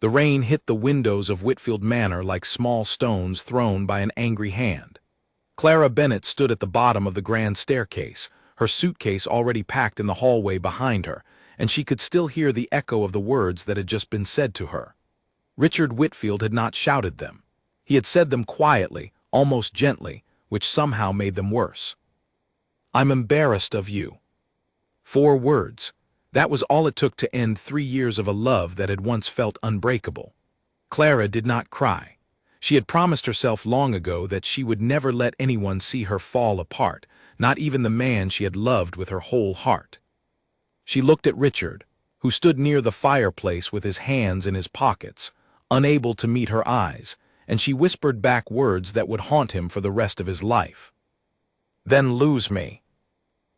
The rain hit the windows of Whitfield Manor like small stones thrown by an angry hand. Clara Bennett stood at the bottom of the grand staircase, her suitcase already packed in the hallway behind her, and she could still hear the echo of the words that had just been said to her. Richard Whitfield had not shouted them. He had said them quietly, almost gently, which somehow made them worse. "I'm embarrassed of you." 4 words. That was all it took to end 3 years of a love that had once felt unbreakable. Clara did not cry. She had promised herself long ago that she would never let anyone see her fall apart, not even the man she had loved with her whole heart. She looked at Richard, who stood near the fireplace with his hands in his pockets, unable to meet her eyes, and she whispered back words that would haunt him for the rest of his life. "Then lose me."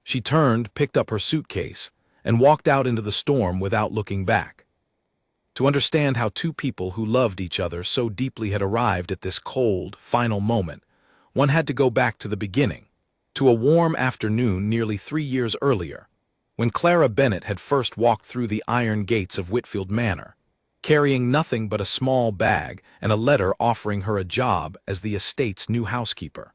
She turned, picked up her suitcase, and walked out into the storm without looking back. To understand how 2 people who loved each other so deeply had arrived at this cold, final moment, one had to go back to the beginning, to a warm afternoon nearly 3 years earlier, when Clara Bennett had first walked through the iron gates of Whitfield Manor, carrying nothing but a small bag and a letter offering her a job as the estate's new housekeeper.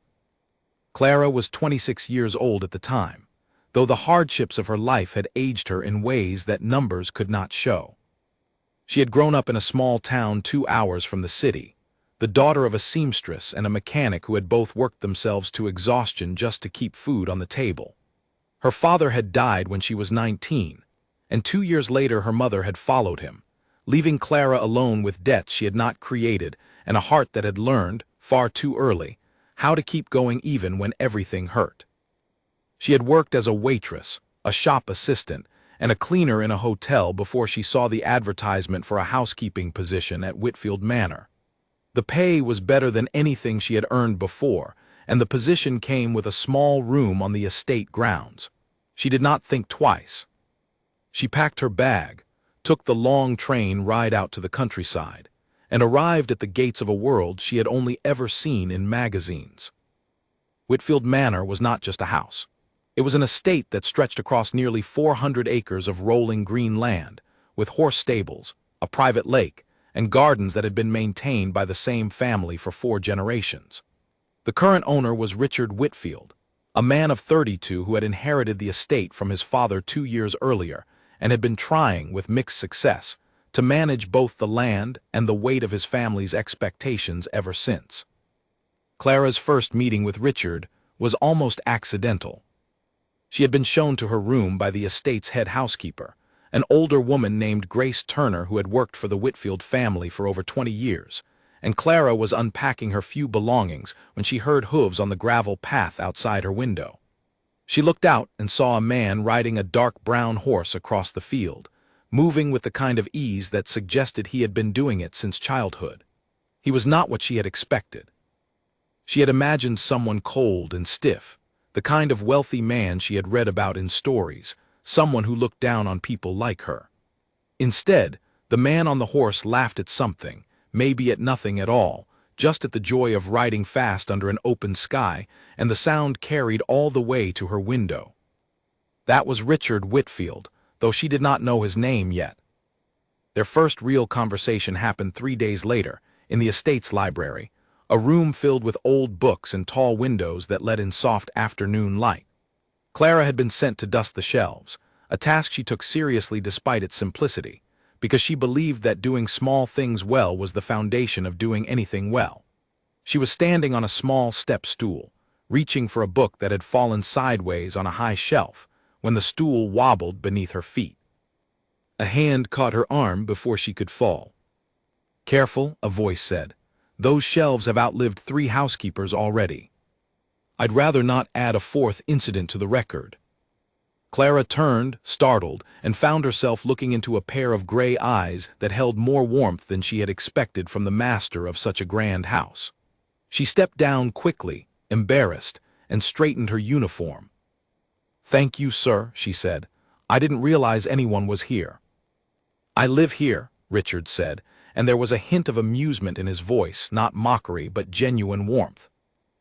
Clara was 26 years old at the time, though the hardships of her life had aged her in ways that numbers could not show. She had grown up in a small town 2 hours from the city, the daughter of a seamstress and a mechanic who had both worked themselves to exhaustion just to keep food on the table. Her father had died when she was 19, and 2 years later her mother had followed him, leaving Clara alone with debts she had not created and a heart that had learned, far too early, how to keep going even when everything hurt. She had worked as a waitress, a shop assistant, and a cleaner in a hotel before she saw the advertisement for a housekeeping position at Whitfield Manor. The pay was better than anything she had earned before, and the position came with a small room on the estate grounds. She did not think twice. She packed her bag, took the long train ride out to the countryside, and arrived at the gates of a world she had only ever seen in magazines. Whitfield Manor was not just a house. It was an estate that stretched across nearly 400 acres of rolling green land, with horse stables, a private lake, and gardens that had been maintained by the same family for 4 generations. The current owner was Richard Whitfield, a man of 32 who had inherited the estate from his father 2 years earlier and had been trying, with mixed success, to manage both the land and the weight of his family's expectations ever since. Clara's first meeting with Richard was almost accidental. She had been shown to her room by the estate's head housekeeper, an older woman named Grace Turner who had worked for the Whitfield family for over 20 years, and Clara was unpacking her few belongings when she heard hooves on the gravel path outside her window. She looked out and saw a man riding a dark brown horse across the field, moving with the kind of ease that suggested he had been doing it since childhood. He was not what she had expected. She had imagined someone cold and stiff, the kind of wealthy man she had read about in stories, someone who looked down on people like her. Instead, the man on the horse laughed at something, maybe at nothing at all, just at the joy of riding fast under an open sky, and the sound carried all the way to her window. That was Richard Whitfield, though she did not know his name yet. Their first real conversation happened 3 days later, in the estate's library, a room filled with old books and tall windows that let in soft afternoon light. Clara had been sent to dust the shelves, a task she took seriously despite its simplicity, because she believed that doing small things well was the foundation of doing anything well. She was standing on a small step stool, reaching for a book that had fallen sideways on a high shelf, when the stool wobbled beneath her feet. A hand caught her arm before she could fall. "Careful," a voice said. "Those shelves have outlived 3 housekeepers already." "I'd rather not add a 4th incident to the record." Clara turned, startled, and found herself looking into a pair of gray eyes that held more warmth than she had expected from the master of such a grand house. She stepped down quickly, embarrassed, and straightened her uniform. "Thank you, sir," she said. "I didn't realize anyone was here." "I live here," Richard said, and there was a hint of amusement in his voice, not mockery, but genuine warmth.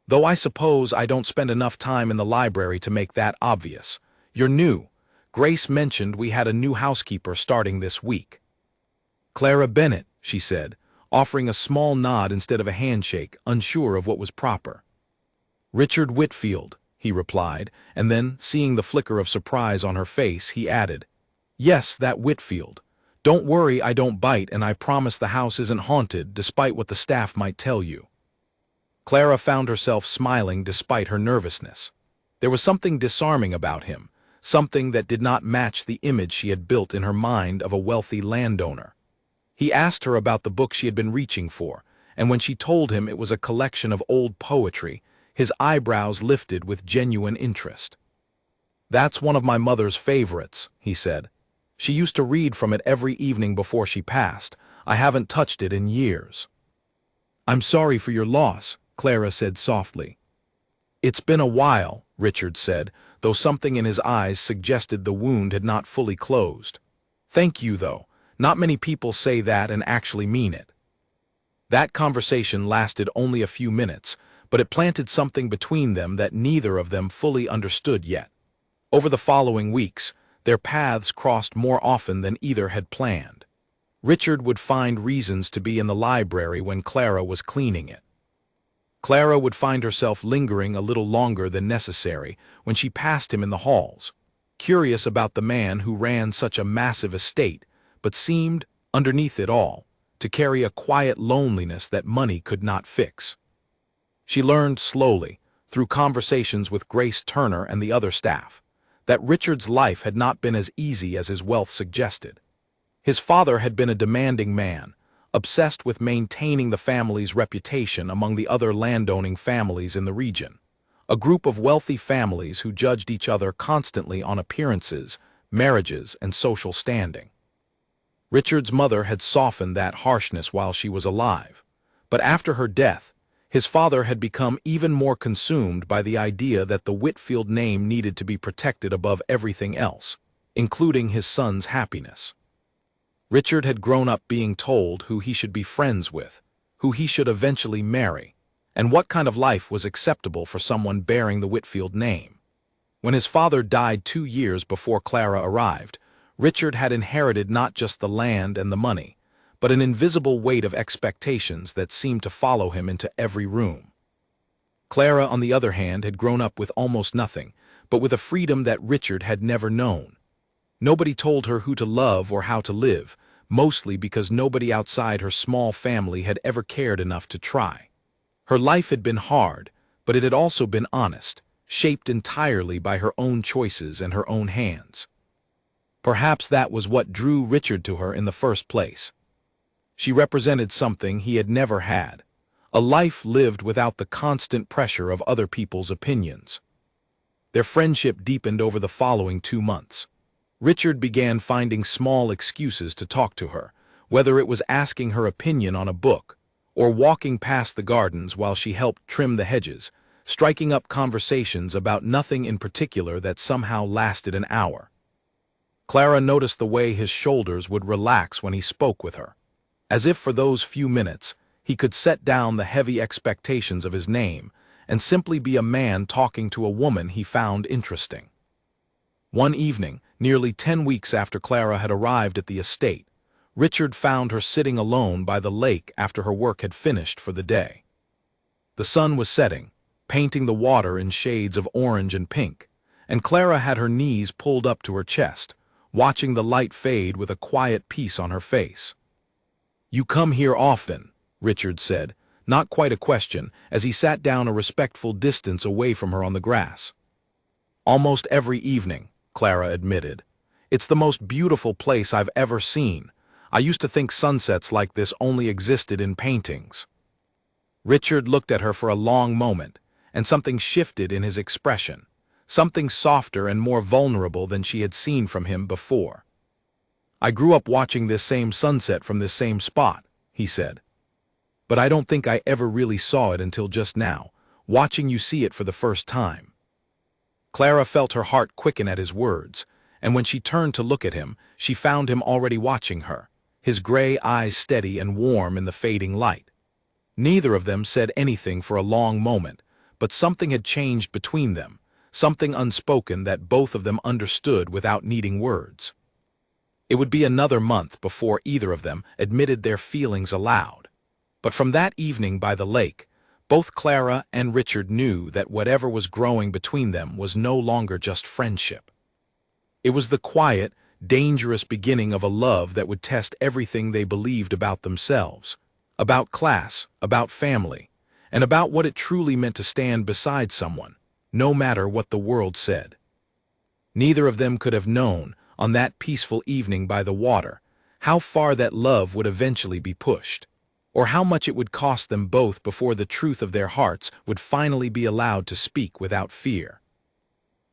"Though I suppose I don't spend enough time in the library to make that obvious. You're new. Grace mentioned we had a new housekeeper starting this week." "Clara Bennett," she said, offering a small nod instead of a handshake, unsure of what was proper. Richard Whitfield, he replied, and then, seeing the flicker of surprise on her face, he added, "Yes, that Whitfield. Don't worry, I don't bite, and I promise the house isn't haunted, despite what the staff might tell you." Clara found herself smiling despite her nervousness. There was something disarming about him, something that did not match the image she had built in her mind of a wealthy landowner. He asked her about the book she had been reaching for, and when she told him it was a collection of old poetry, his eyebrows lifted with genuine interest. "That's one of my mother's favorites," he said. "She used to read from it every evening before she passed. I haven't touched it in years." "I'm sorry for your loss," Clara said softly. "It's been a while," Richard said, though something in his eyes suggested the wound had not fully closed. "Thank you, though. Not many people say that and actually mean it." That conversation lasted only a few minutes, but it planted something between them that neither of them fully understood yet. Over the following weeks, their paths crossed more often than either had planned. Richard would find reasons to be in the library when Clara was cleaning it. Clara would find herself lingering a little longer than necessary when she passed him in the halls, curious about the man who ran such a massive estate, but seemed, underneath it all, to carry a quiet loneliness that money could not fix. She learned slowly, through conversations with Grace Turner and the other staff, that Richard's life had not been as easy as his wealth suggested. His father had been a demanding man, obsessed with maintaining the family's reputation among the other landowning families in the region, a group of wealthy families who judged each other constantly on appearances, marriages, and social standing. Richard's mother had softened that harshness while she was alive, but after her death, his father had become even more consumed by the idea that the Whitfield name needed to be protected above everything else, including his son's happiness. Richard had grown up being told who he should be friends with, who he should eventually marry, and what kind of life was acceptable for someone bearing the Whitfield name. When his father died 2 years before Clara arrived, Richard had inherited not just the land and the money, but an invisible weight of expectations that seemed to follow him into every room. Clara, on the other hand, had grown up with almost nothing, but with a freedom that Richard had never known. Nobody told her who to love or how to live, mostly because nobody outside her small family had ever cared enough to try. Her life had been hard, but it had also been honest, shaped entirely by her own choices and her own hands. Perhaps that was what drew Richard to her in the first place. She represented something he had never had, a life lived without the constant pressure of other people's opinions. Their friendship deepened over the following 2 months. Richard began finding small excuses to talk to her, whether it was asking her opinion on a book, or walking past the gardens while she helped trim the hedges, striking up conversations about nothing in particular that somehow lasted an hour. Clara noticed the way his shoulders would relax when he spoke with her, as if for those few minutes he could set down the heavy expectations of his name and simply be a man talking to a woman he found interesting. One evening, nearly 10 weeks after Clara had arrived at the estate, Richard found her sitting alone by the lake after her work had finished for the day. The sun was setting, painting the water in shades of orange and pink, and Clara had her knees pulled up to her chest, watching the light fade with a quiet peace on her face. "You come here often," Richard said, not quite a question, as he sat down a respectful distance away from her on the grass. "Almost every evening," Clara admitted. "It's the most beautiful place I've ever seen. I used to think sunsets like this only existed in paintings." Richard looked at her for a long moment, and something shifted in his expression, something softer and more vulnerable than she had seen from him before. "I grew up watching this same sunset from this same spot," he said. "But I don't think I ever really saw it until just now, watching you see it for the first time." Clara felt her heart quicken at his words, and when she turned to look at him, she found him already watching her, his gray eyes steady and warm in the fading light. Neither of them said anything for a long moment, but something had changed between them, something unspoken that both of them understood without needing words. It would be another month before either of them admitted their feelings aloud. But from that evening by the lake, both Clara and Richard knew that whatever was growing between them was no longer just friendship. It was the quiet, dangerous beginning of a love that would test everything they believed about themselves, about class, about family, and about what it truly meant to stand beside someone, no matter what the world said. Neither of them could have known, on that peaceful evening by the water, how far that love would eventually be pushed, or how much it would cost them both before the truth of their hearts would finally be allowed to speak without fear.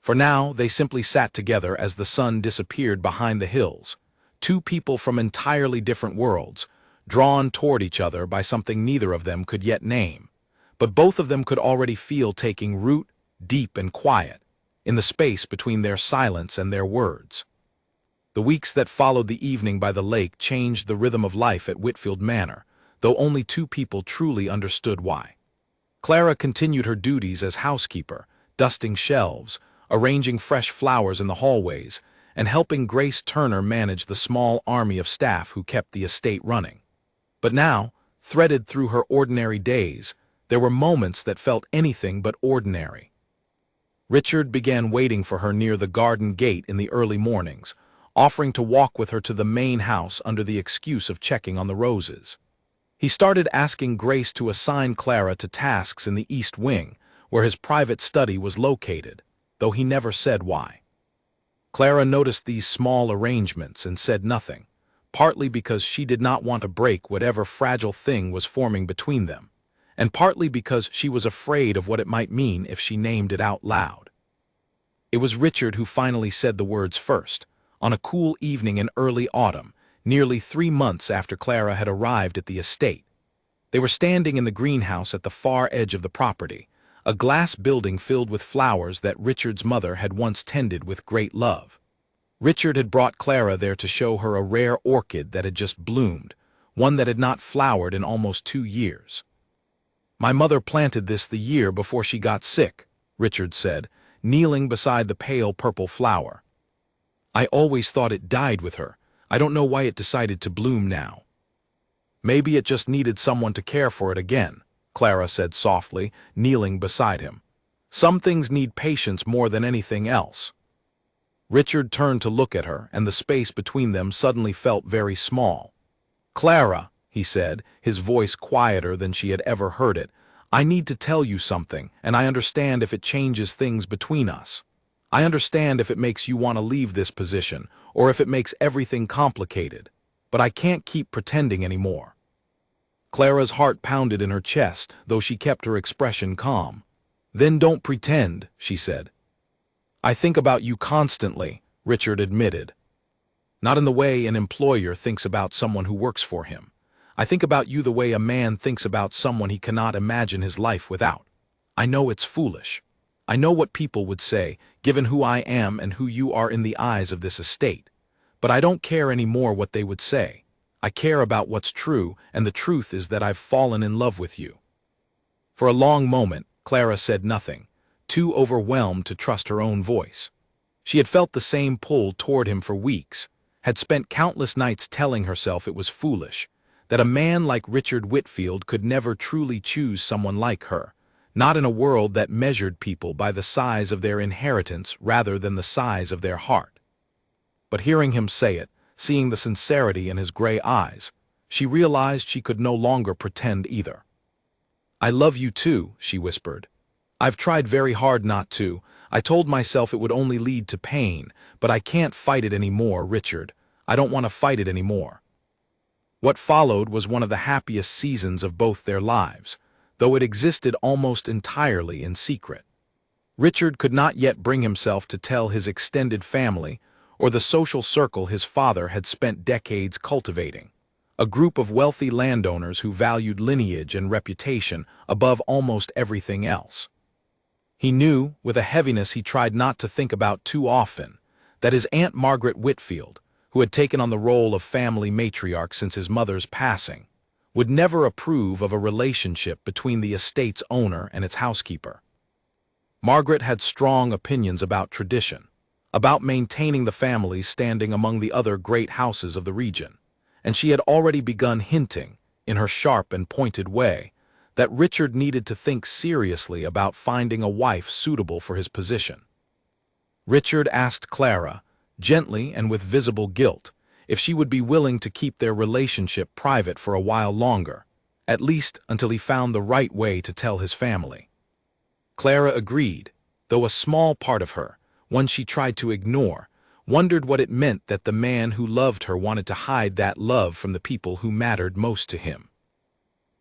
For now, they simply sat together as the sun disappeared behind the hills, two people from entirely different worlds, drawn toward each other by something neither of them could yet name, but both of them could already feel taking root, deep and quiet, in the space between their silence and their words. The weeks that followed the evening by the lake changed the rhythm of life at Whitfield Manor, though only two people truly understood why. Clara continued her duties as housekeeper, dusting shelves, arranging fresh flowers in the hallways, and helping Grace Turner manage the small army of staff who kept the estate running. But now, threaded through her ordinary days, there were moments that felt anything but ordinary. Richard began waiting for her near the garden gate in the early mornings, offering to walk with her to the main house under the excuse of checking on the roses. He started asking Grace to assign Clara to tasks in the East Wing, where his private study was located, though he never said why. Clara noticed these small arrangements and said nothing, partly because she did not want to break whatever fragile thing was forming between them, and partly because she was afraid of what it might mean if she named it out loud. It was Richard who finally said the words first, on a cool evening in early autumn, nearly 3 months after Clara had arrived at the estate. They were standing in the greenhouse at the far edge of the property, a glass building filled with flowers that Richard's mother had once tended with great love. Richard had brought Clara there to show her a rare orchid that had just bloomed, one that had not flowered in almost 2 years. "My mother planted this the year before she got sick," Richard said, kneeling beside the pale purple flower. "I always thought it died with her. I don't know why it decided to bloom now." "Maybe it just needed someone to care for it again," Clara said softly, kneeling beside him. "Some things need patience more than anything else." Richard turned to look at her, and the space between them suddenly felt very small. "Clara," he said, his voice quieter than she had ever heard it, "I need to tell you something, and I understand if it changes things between us. I understand if it makes you want to leave this position, or if it makes everything complicated, but I can't keep pretending anymore." Clara's heart pounded in her chest, though she kept her expression calm. "Then don't pretend," she said. "I think about you constantly," Richard admitted. "Not in the way an employer thinks about someone who works for him. I think about you the way a man thinks about someone he cannot imagine his life without. I know it's foolish. I know what people would say, given who I am and who you are in the eyes of this estate. But I don't care any more what they would say. I care about what's true, and the truth is that I've fallen in love with you." For a long moment, Clara said nothing, too overwhelmed to trust her own voice. She had felt the same pull toward him for weeks, had spent countless nights telling herself it was foolish, that a man like Richard Whitfield could never truly choose someone like her, not in a world that measured people by the size of their inheritance rather than the size of their heart. But hearing him say it, seeing the sincerity in his gray eyes, she realized she could no longer pretend either. "I love you too," she whispered. "I've tried very hard not to. I told myself it would only lead to pain, but I can't fight it anymore, Richard. I don't want to fight it anymore." What followed was one of the happiest seasons of both their lives, though it existed almost entirely in secret. Richard could not yet bring himself to tell his extended family or the social circle his father had spent decades cultivating, a group of wealthy landowners who valued lineage and reputation above almost everything else. He knew, with a heaviness he tried not to think about too often, that his Aunt Margaret Whitfield, who had taken on the role of family matriarch since his mother's passing, would never approve of a relationship between the estate's owner and its housekeeper. Margaret had strong opinions about tradition, about maintaining the family standing among the other great houses of the region, and she had already begun hinting, in her sharp and pointed way, that Richard needed to think seriously about finding a wife suitable for his position. Richard asked Clara, gently and with visible guilt, if she would be willing to keep their relationship private for a while longer, at least until he found the right way to tell his family. Clara agreed, though a small part of her, one she tried to ignore, wondered what it meant that the man who loved her wanted to hide that love from the people who mattered most to him.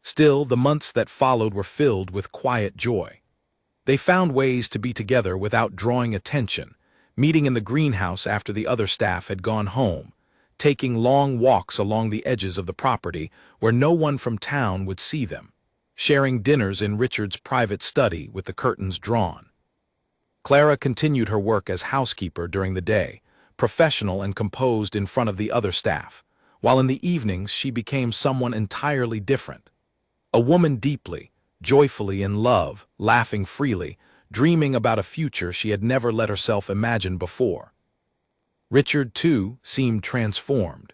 Still, the months that followed were filled with quiet joy. They found ways to be together without drawing attention, meeting in the greenhouse after the other staff had gone home, taking long walks along the edges of the property where no one from town would see them, sharing dinners in Richard's private study with the curtains drawn. Clara continued her work as housekeeper during the day, professional and composed in front of the other staff, while in the evenings she became someone entirely different. A woman deeply, joyfully in love, laughing freely, dreaming about a future she had never let herself imagine before. Richard, too, seemed transformed.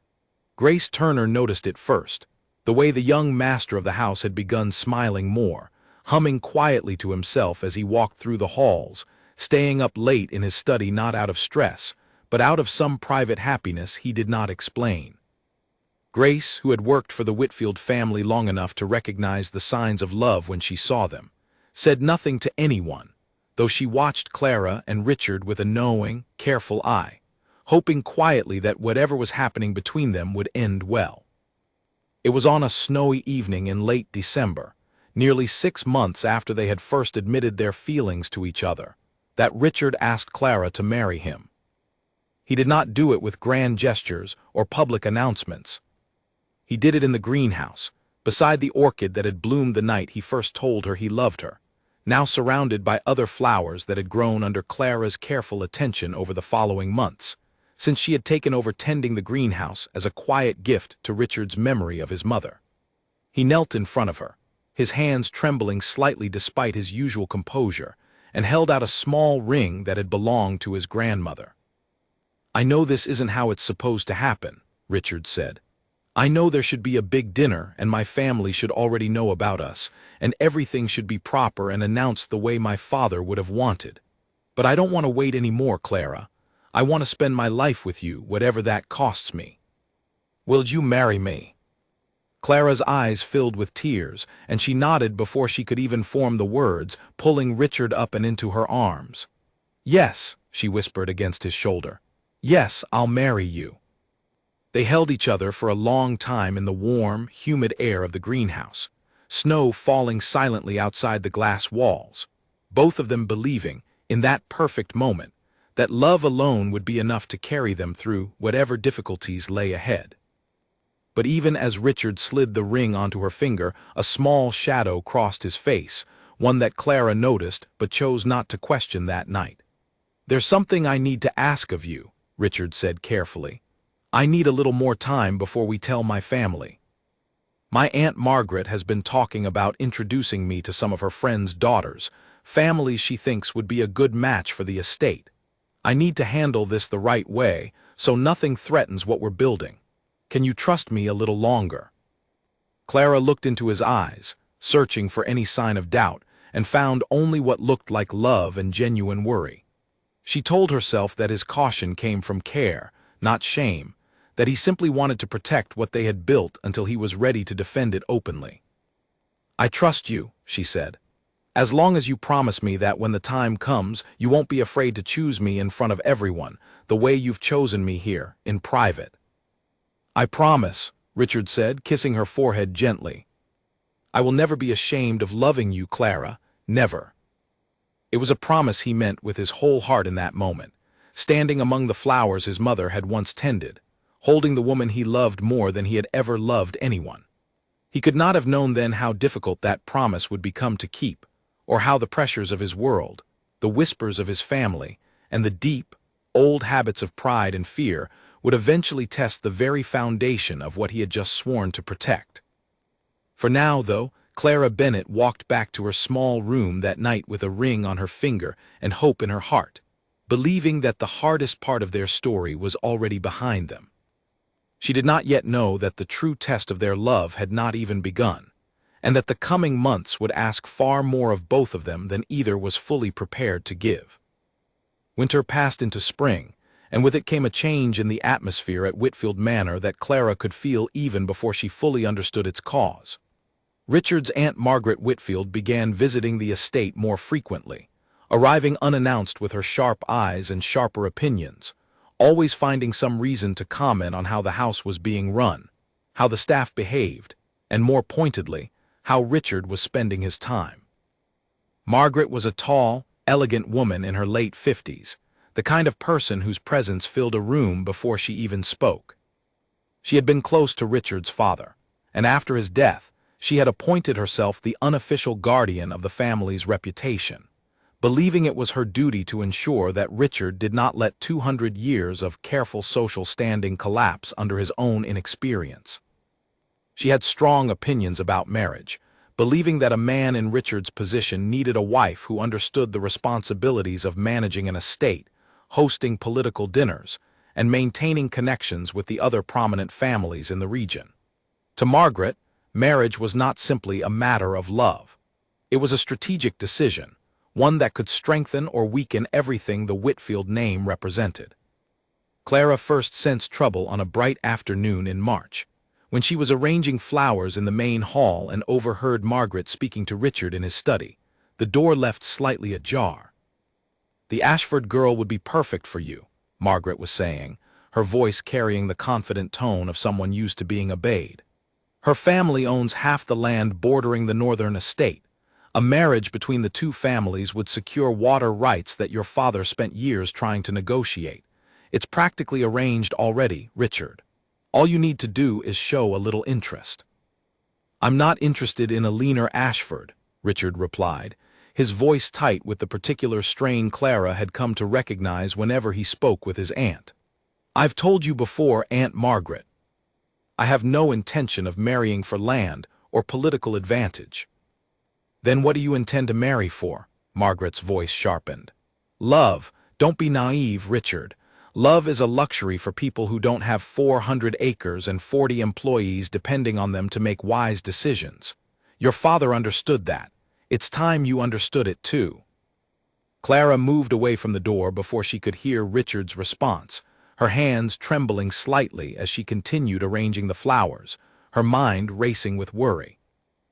Grace Turner noticed it first, the way the young master of the house had begun smiling more, humming quietly to himself as he walked through the halls, staying up late in his study not out of stress, but out of some private happiness he did not explain. Grace, who had worked for the Whitfield family long enough to recognize the signs of love when she saw them, said nothing to anyone, though she watched Clara and Richard with a knowing, careful eye, hoping quietly that whatever was happening between them would end well. It was on a snowy evening in late December, nearly 6 months after they had first admitted their feelings to each other, that Richard asked Clara to marry him. He did not do it with grand gestures or public announcements. He did it in the greenhouse, beside the orchid that had bloomed the night he first told her he loved her, now surrounded by other flowers that had grown under Clara's careful attention over the following months, since she had taken over tending the greenhouse as a quiet gift to Richard's memory of his mother. He knelt in front of her, his hands trembling slightly despite his usual composure, and held out a small ring that had belonged to his grandmother. "I know this isn't how it's supposed to happen," Richard said. "I know there should be a big dinner and my family should already know about us, and everything should be proper and announced the way my father would have wanted. But I don't want to wait any more, Clara. I want to spend my life with you, whatever that costs me. Will you marry me?" Clara's eyes filled with tears, and she nodded before she could even form the words, pulling Richard up and into her arms. "Yes," she whispered against his shoulder. "Yes, I'll marry you." They held each other for a long time in the warm, humid air of the greenhouse, snow falling silently outside the glass walls, both of them believing, in that perfect moment, that love alone would be enough to carry them through whatever difficulties lay ahead. But even as Richard slid the ring onto her finger, a small shadow crossed his face, one that Clara noticed but chose not to question that night. "There's something I need to ask of you," Richard said carefully. "I need a little more time before we tell my family. My Aunt Margaret has been talking about introducing me to some of her friends' daughters, families she thinks would be a good match for the estate. I need to handle this the right way, so nothing threatens what we're building. Can you trust me a little longer?" Clara looked into his eyes, searching for any sign of doubt, and found only what looked like love and genuine worry. She told herself that his caution came from care, not shame, that he simply wanted to protect what they had built until he was ready to defend it openly. "I trust you," she said, "as long as you promise me that when the time comes you won't be afraid to choose me in front of everyone, the way you've chosen me here, in private." "I promise," Richard said, kissing her forehead gently. "I will never be ashamed of loving you, Clara, never." It was a promise he meant with his whole heart in that moment, standing among the flowers his mother had once tended, holding the woman he loved more than he had ever loved anyone. He could not have known then how difficult that promise would become to keep, or how the pressures of his world, the whispers of his family, and the deep, old habits of pride and fear would eventually test the very foundation of what he had just sworn to protect. For now, though, Clara Bennett walked back to her small room that night with a ring on her finger and hope in her heart, believing that the hardest part of their story was already behind them. She did not yet know that the true test of their love had not even begun, and that the coming months would ask far more of both of them than either was fully prepared to give. Winter passed into spring, and with it came a change in the atmosphere at Whitfield Manor that Clara could feel even before she fully understood its cause. Richard's Aunt Margaret Whitfield began visiting the estate more frequently, arriving unannounced with her sharp eyes and sharper opinions, always finding some reason to comment on how the house was being run, how the staff behaved, and more pointedly, how Richard was spending his time. Margaret was a tall, elegant woman in her late 50s, the kind of person whose presence filled a room before she even spoke. She had been close to Richard's father, and after his death, she had appointed herself the unofficial guardian of the family's reputation, believing it was her duty to ensure that Richard did not let 200 years of careful social standing collapse under his own inexperience. She had strong opinions about marriage, believing that a man in Richard's position needed a wife who understood the responsibilities of managing an estate, hosting political dinners, and maintaining connections with the other prominent families in the region. To Margaret, marriage was not simply a matter of love. It was a strategic decision, one that could strengthen or weaken everything the Whitfield name represented. Clara first sensed trouble on a bright afternoon in March, when she was arranging flowers in the main hall and overheard Margaret speaking to Richard in his study. The door left slightly ajar. "The Ashford girl would be perfect for you," Margaret was saying, her voice carrying the confident tone of someone used to being obeyed. "Her family owns half the land bordering the northern estate. A marriage between the two families would secure water rights that your father spent years trying to negotiate. It's practically arranged already, Richard. All you need to do is show a little interest." "I'm not interested in a leaner Ashford," Richard replied, his voice tight with the particular strain Clara had come to recognize whenever he spoke with his aunt. "I've told you before, Aunt Margaret. I have no intention of marrying for land or political advantage." "Then what do you intend to marry for?" Margaret's voice sharpened. "Love. Don't be naive, Richard. Love is a luxury for people who don't have 400 acres and 40 employees depending on them to make wise decisions. Your father understood that. It's time you understood it too." Clara moved away from the door before she could hear Richard's response, her hands trembling slightly as she continued arranging the flowers, her mind racing with worry.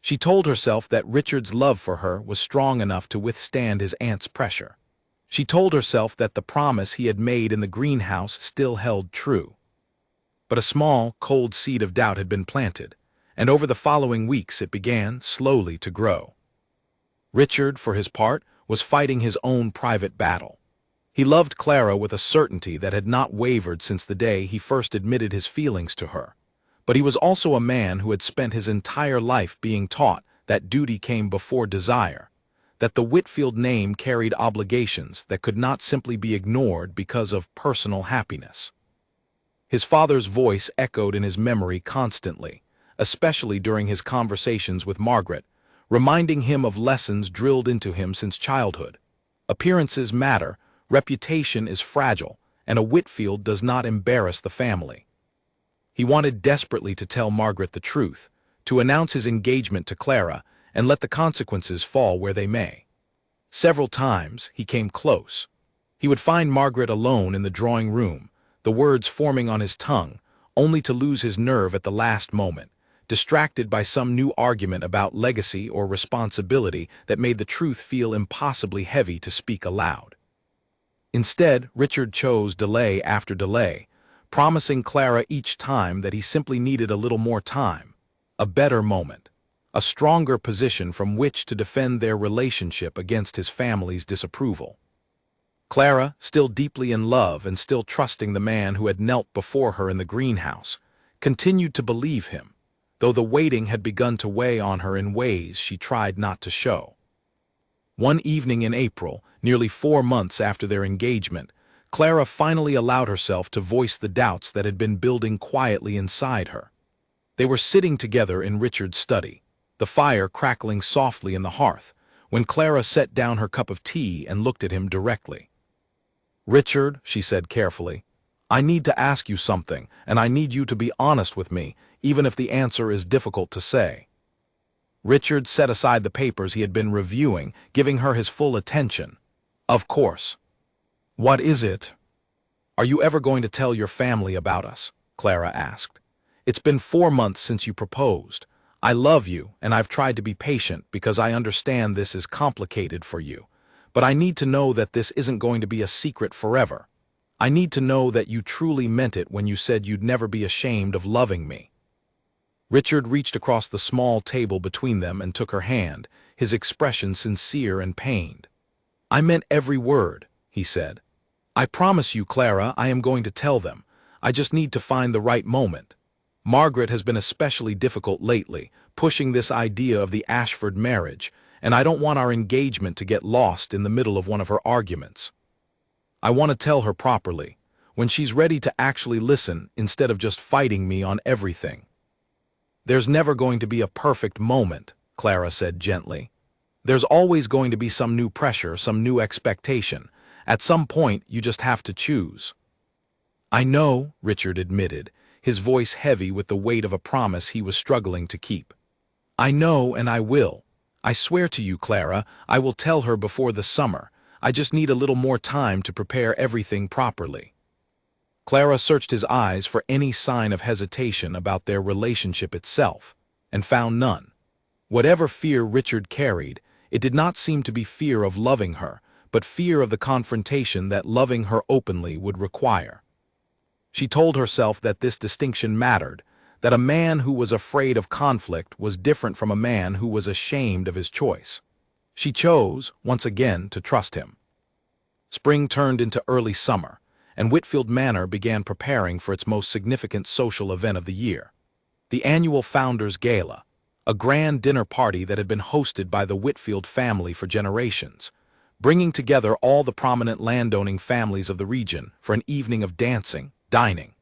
She told herself that Richard's love for her was strong enough to withstand his aunt's pressure. She told herself that the promise he had made in the greenhouse still held true. But a small, cold seed of doubt had been planted, and over the following weeks it began, slowly, to grow. Richard, for his part, was fighting his own private battle. He loved Clara with a certainty that had not wavered since the day he first admitted his feelings to her. But he was also a man who had spent his entire life being taught that duty came before desire, that the Whitfield name carried obligations that could not simply be ignored because of personal happiness. His father's voice echoed in his memory constantly, especially during his conversations with Margaret, reminding him of lessons drilled into him since childhood. Appearances matter, reputation is fragile, and a Whitfield does not embarrass the family. He wanted desperately to tell Margaret the truth, to announce his engagement to Clara, and let the consequences fall where they may. Several times he came close. He would find Margaret alone in the drawing room, the words forming on his tongue, only to lose his nerve at the last moment, distracted by some new argument about legacy or responsibility that made the truth feel impossibly heavy to speak aloud. Instead, Richard chose delay after delay, promising Clara each time that he simply needed a little more time, a better moment, a stronger position from which to defend their relationship against his family's disapproval. Clara, still deeply in love and still trusting the man who had knelt before her in the greenhouse, continued to believe him, though the waiting had begun to weigh on her in ways she tried not to show. One evening in April, nearly 4 months after their engagement, Clara finally allowed herself to voice the doubts that had been building quietly inside her. They were sitting together in Richard's study, the fire crackling softly in the hearth, when Clara set down her cup of tea and looked at him directly. "Richard," she said carefully, "I need to ask you something, and I need you to be honest with me, even if the answer is difficult to say." Richard set aside the papers he had been reviewing, giving her his full attention. "Of course." "What is it?" "Are you ever going to tell your family about us?" Clara asked. "It's been 4 months since you proposed. I love you, and I've tried to be patient because I understand this is complicated for you. But I need to know that this isn't going to be a secret forever. I need to know that you truly meant it when you said you'd never be ashamed of loving me." Richard reached across the small table between them and took her hand, his expression sincere and pained. "I meant every word," he said. "I promise you, Clara, I am going to tell them. I just need to find the right moment. Margaret has been especially difficult lately, pushing this idea of the Ashford marriage, and I don't want our engagement to get lost in the middle of one of her arguments. I want to tell her properly, when she's ready to actually listen instead of just fighting me on everything." "There's never going to be a perfect moment," Clara said gently. "There's always going to be some new pressure, some new expectation. At some point, you just have to choose." "I know," Richard admitted, his voice heavy with the weight of a promise he was struggling to keep. "I know, and I will. I swear to you, Clara, I will tell her before the summer. I just need a little more time to prepare everything properly." Clara searched his eyes for any sign of hesitation about their relationship itself, and found none. Whatever fear Richard carried, it did not seem to be fear of loving her, but fear of the confrontation that loving her openly would require. She told herself that this distinction mattered, that a man who was afraid of conflict was different from a man who was ashamed of his choice. She chose, once again, to trust him. Spring turned into early summer, and Whitfield Manor began preparing for its most significant social event of the year, the annual Founders' Gala, a grand dinner party that had been hosted by the Whitfield family for generations, bringing together all the prominent landowning families of the region for an evening of dancing, dining,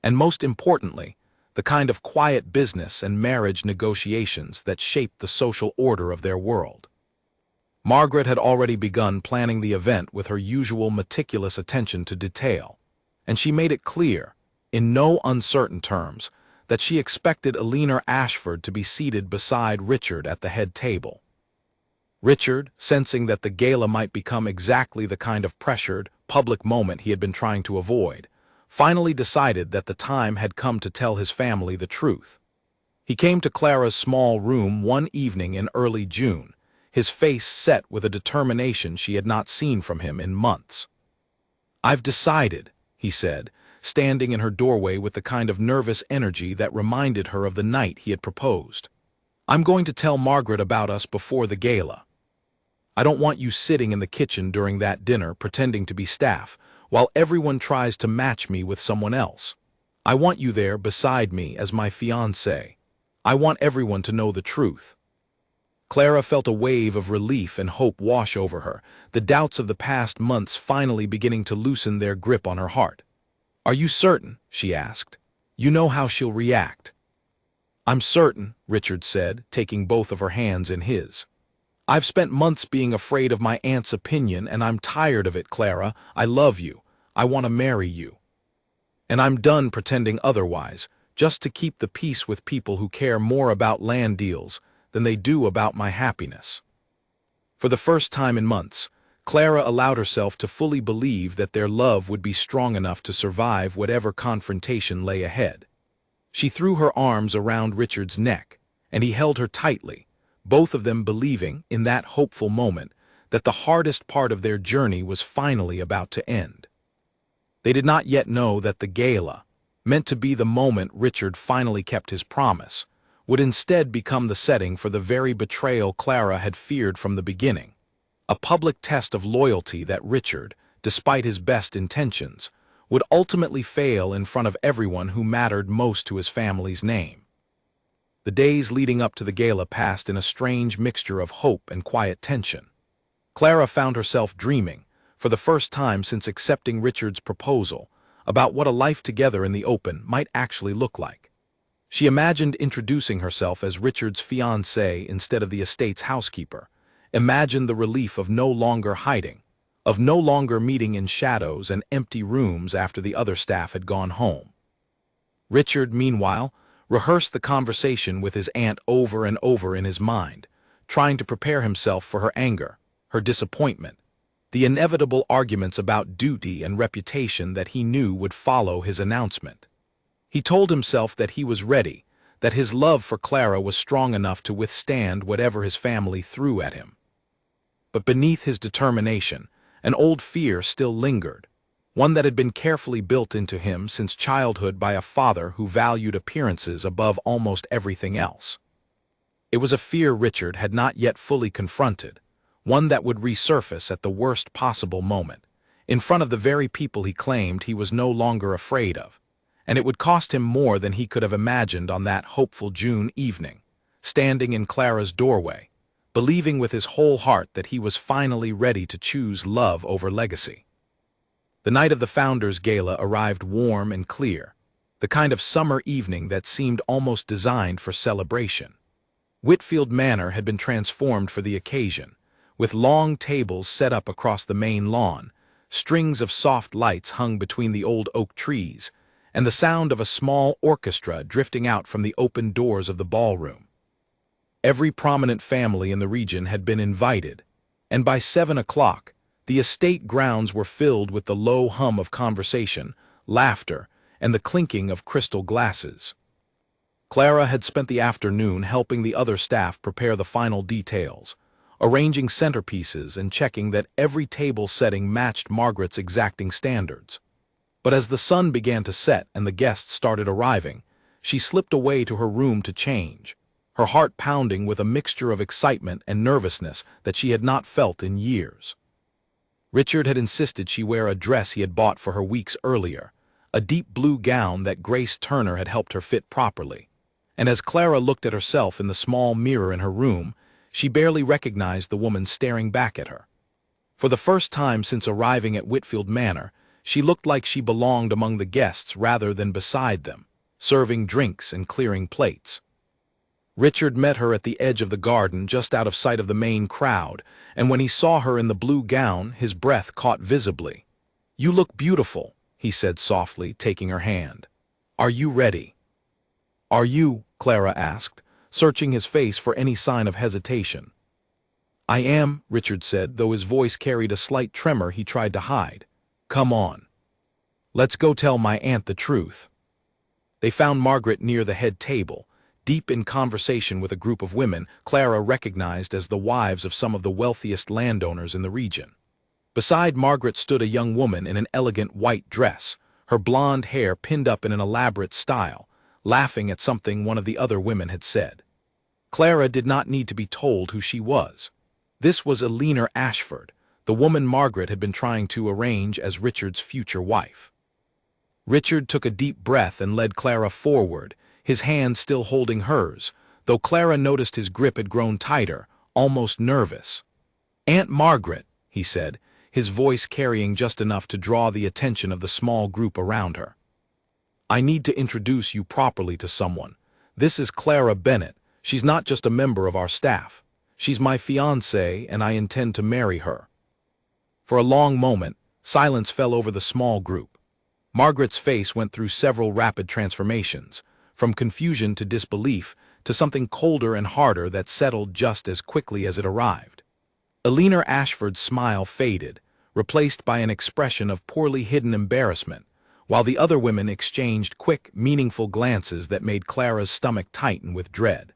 and most importantly, the kind of quiet business and marriage negotiations that shaped the social order of their world. Margaret had already begun planning the event with her usual meticulous attention to detail, and she made it clear, in no uncertain terms, that she expected Eleanor Ashford to be seated beside Richard at the head table. Richard, sensing that the gala might become exactly the kind of pressured, public moment he had been trying to avoid, finally decided that the time had come to tell his family the truth. He came to Clara's small room one evening in early June, his face set with a determination she had not seen from him in months. "I've decided," he said, standing in her doorway with the kind of nervous energy that reminded her of the night he had proposed. "I'm going to tell Margaret about us before the gala. I don't want you sitting in the kitchen during that dinner pretending to be staff, while everyone tries to match me with someone else. I want you there beside me as my fiancé. I want everyone to know the truth." Clara felt a wave of relief and hope wash over her, the doubts of the past months finally beginning to loosen their grip on her heart. "Are you certain?" she asked. "You know how she'll react." "I'm certain," Richard said, taking both of her hands in his. "I've spent months being afraid of my aunt's opinion, and I'm tired of it, Clara. I love you. I want to marry you. And I'm done pretending otherwise, just to keep the peace with people who care more about land deals than they do about my happiness." For the first time in months, Clara allowed herself to fully believe that their love would be strong enough to survive whatever confrontation lay ahead. She threw her arms around Richard's neck, and he held her tightly, both of them believing, in that hopeful moment, that the hardest part of their journey was finally about to end. They did not yet know that the gala, meant to be the moment Richard finally kept his promise, would instead become the setting for the very betrayal Clara had feared from the beginning, a public test of loyalty that Richard, despite his best intentions, would ultimately fail in front of everyone who mattered most to his family's name. The days leading up to the gala passed in a strange mixture of hope and quiet tension. Clara found herself dreaming, for the first time since accepting Richard's proposal, about what a life together in the open might actually look like. She imagined introducing herself as Richard's fiancée instead of the estate's housekeeper, imagined the relief of no longer hiding, of no longer meeting in shadows and empty rooms after the other staff had gone home. Richard, meanwhile, rehearsed the conversation with his aunt over and over in his mind, trying to prepare himself for her anger, her disappointment, the inevitable arguments about duty and reputation that he knew would follow his announcement. He told himself that he was ready, that his love for Clara was strong enough to withstand whatever his family threw at him. But beneath his determination, an old fear still lingered, one that had been carefully built into him since childhood by a father who valued appearances above almost everything else. It was a fear Richard had not yet fully confronted, one that would resurface at the worst possible moment, in front of the very people he claimed he was no longer afraid of, and it would cost him more than he could have imagined on that hopeful June evening, standing in Clara's doorway, believing with his whole heart that he was finally ready to choose love over legacy. The night of the Founders' Gala arrived warm and clear, the kind of summer evening that seemed almost designed for celebration. Whitfield Manor had been transformed for the occasion, with long tables set up across the main lawn, strings of soft lights hung between the old oak trees, and the sound of a small orchestra drifting out from the open doors of the ballroom. Every prominent family in the region had been invited, and by 7 o'clock, the estate grounds were filled with the low hum of conversation, laughter, and the clinking of crystal glasses. Clara had spent the afternoon helping the other staff prepare the final details, arranging centerpieces and checking that every table setting matched Margaret's exacting standards. But as the sun began to set and the guests started arriving, she slipped away to her room to change, her heart pounding with a mixture of excitement and nervousness that she had not felt in years. Richard had insisted she wear a dress he had bought for her weeks earlier, a deep blue gown that Grace Turner had helped her fit properly. And as Clara looked at herself in the small mirror in her room, she barely recognized the woman staring back at her. For the first time since arriving at Whitfield Manor, she looked like she belonged among the guests rather than beside them, serving drinks and clearing plates. Richard met her at the edge of the garden just out of sight of the main crowd, and when he saw her in the blue gown, his breath caught visibly. "You look beautiful," he said softly, taking her hand. "Are you ready?" "Are you?" Clara asked, searching his face for any sign of hesitation. "I am," Richard said, though his voice carried a slight tremor he tried to hide. "Come on. Let's go tell my aunt the truth." They found Margaret near the head table, deep in conversation with a group of women Clara recognized as the wives of some of the wealthiest landowners in the region. Beside Margaret stood a young woman in an elegant white dress, her blonde hair pinned up in an elaborate style, laughing at something one of the other women had said. Clara did not need to be told who she was. This was Eleanor Ashford, the woman Margaret had been trying to arrange as Richard's future wife. Richard took a deep breath and led Clara forward, his hand still holding hers, though Clara noticed his grip had grown tighter, almost nervous. "Aunt Margaret," he said, his voice carrying just enough to draw the attention of the small group around her. "I need to introduce you properly to someone. This is Clara Bennett. She's not just a member of our staff. She's my fiancée, and I intend to marry her." For a long moment, silence fell over the small group. Margaret's face went through several rapid transformations, from confusion to disbelief to something colder and harder that settled just as quickly as it arrived. Eleanor Ashford's smile faded, replaced by an expression of poorly hidden embarrassment, while the other women exchanged quick, meaningful glances that made Clara's stomach tighten with dread.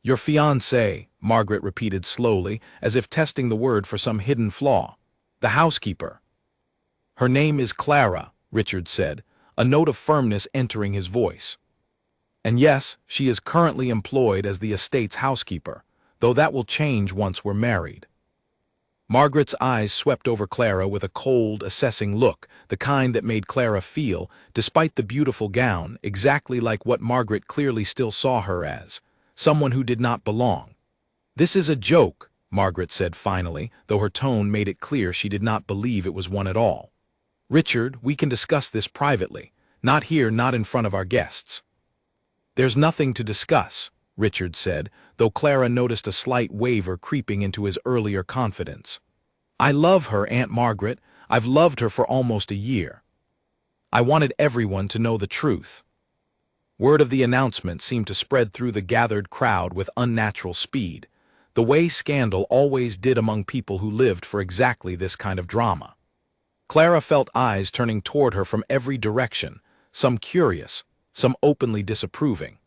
"Your fiancée," Margaret repeated slowly, as if testing the word for some hidden flaw. "The housekeeper." "Her name is Clara," Richard said, a note of firmness entering his voice. "And yes, she is currently employed as the estate's housekeeper, though that will change once we're married." Margaret's eyes swept over Clara with a cold, assessing look, the kind that made Clara feel, despite the beautiful gown, exactly like what Margaret clearly still saw her as, someone who did not belong. "This is a joke," Margaret said finally, though her tone made it clear she did not believe it was one at all. "Richard, we can discuss this privately, not here, not in front of our guests." "There's nothing to discuss," Richard said, though Clara noticed a slight waver creeping into his earlier confidence. I love her, Aunt Margaret. I've loved her for almost a year. I wanted everyone to know the truth. Word of the announcement seemed to spread through the gathered crowd with unnatural speed, the way scandal always did among people who lived for exactly this kind of drama. Clara felt eyes turning toward her from every direction, some curious, some openly disapproving,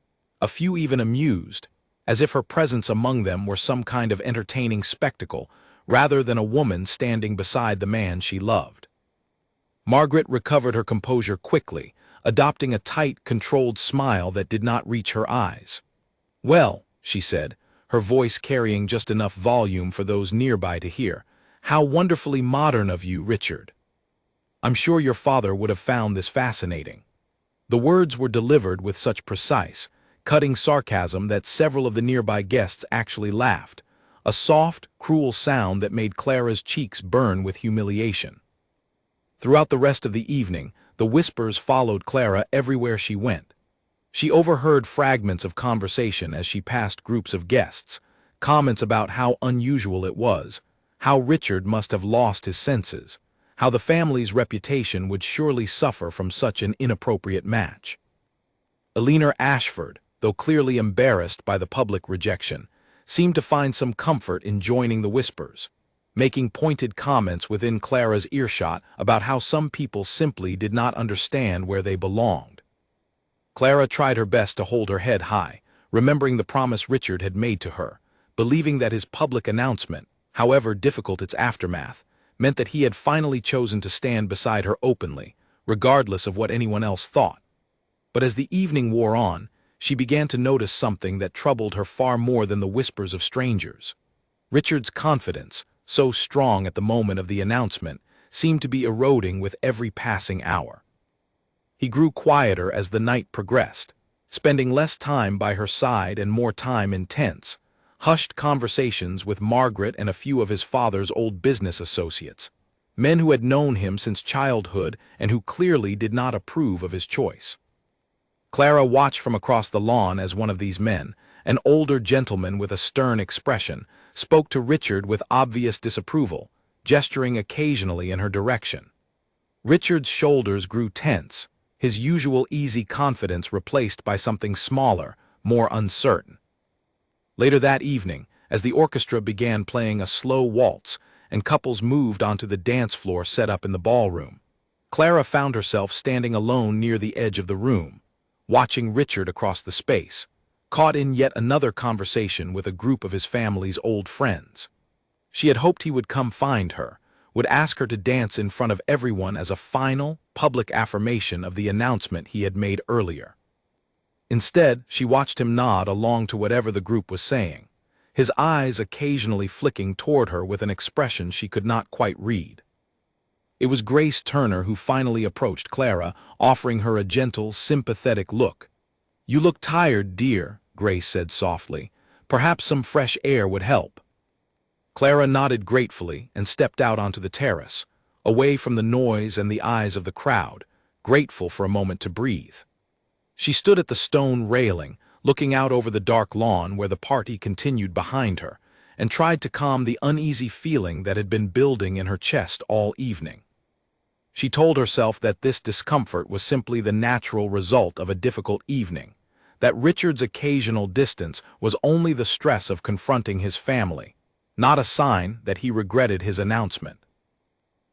a few even amused, as if her presence among them were some kind of entertaining spectacle rather than a woman standing beside the man she loved. Margaret recovered her composure quickly, adopting a tight, controlled smile that did not reach her eyes. "Well," she said, her voice carrying just enough volume for those nearby to hear, "how wonderfully modern of you, Richard. I'm sure your father would have found this fascinating." The words were delivered with such precise, cutting sarcasm that several of the nearby guests actually laughed, a soft, cruel sound that made Clara's cheeks burn with humiliation. Throughout the rest of the evening, the whispers followed Clara everywhere she went. She overheard fragments of conversation as she passed groups of guests, comments about how unusual it was, how Richard must have lost his senses, how the family's reputation would surely suffer from such an inappropriate match. Eleanor Ashford, though clearly embarrassed by the public rejection, seemed to find some comfort in joining the whispers, making pointed comments within Clara's earshot about how some people simply did not understand where they belonged. Clara tried her best to hold her head high, remembering the promise Richard had made to her, believing that his public announcement, however difficult its aftermath, meant that he had finally chosen to stand beside her openly, regardless of what anyone else thought. But as the evening wore on, she began to notice something that troubled her far more than the whispers of strangers. Richard's confidence, so strong at the moment of the announcement, seemed to be eroding with every passing hour. He grew quieter as the night progressed, spending less time by her side and more time in tense, hushed conversations with Margaret and a few of his father's old business associates, men who had known him since childhood and who clearly did not approve of his choice. Clara watched from across the lawn as one of these men, an older gentleman with a stern expression, spoke to Richard with obvious disapproval, gesturing occasionally in her direction. Richard's shoulders grew tense, his usual easy confidence replaced by something smaller, more uncertain. Later that evening, as the orchestra began playing a slow waltz and couples moved onto the dance floor set up in the ballroom, Clara found herself standing alone near the edge of the room, watching Richard across the space, caught in yet another conversation with a group of his family's old friends. She had hoped he would come find her, would ask her to dance in front of everyone as a final, public affirmation of the announcement he had made earlier. Instead, she watched him nod along to whatever the group was saying, his eyes occasionally flicking toward her with an expression she could not quite read. It was Grace Turner who finally approached Clara, offering her a gentle, sympathetic look. "You look tired, dear," Grace said softly. "Perhaps some fresh air would help." Clara nodded gratefully and stepped out onto the terrace, away from the noise and the eyes of the crowd, grateful for a moment to breathe. She stood at the stone railing, looking out over the dark lawn where the party continued behind her, and tried to calm the uneasy feeling that had been building in her chest all evening. She told herself that this discomfort was simply the natural result of a difficult evening, that Richard's occasional distance was only the stress of confronting his family, not a sign that he regretted his announcement.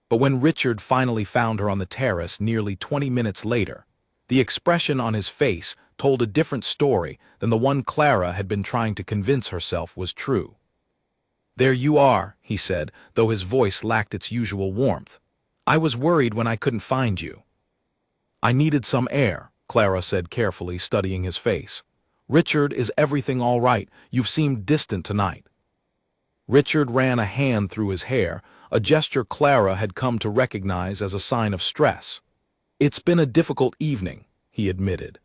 But when Richard finally found her on the terrace nearly 20 minutes later, the expression on his face told a different story than the one Clara had been trying to convince herself was true. "There you are," he said, though his voice lacked its usual warmth. "I was worried when I couldn't find you." "I needed some air," Clara said carefully, studying his face. "Richard, is everything all right? You've seemed distant tonight." Richard ran a hand through his hair, a gesture Clara had come to recognize as a sign of stress. "It's been a difficult evening," he admitted.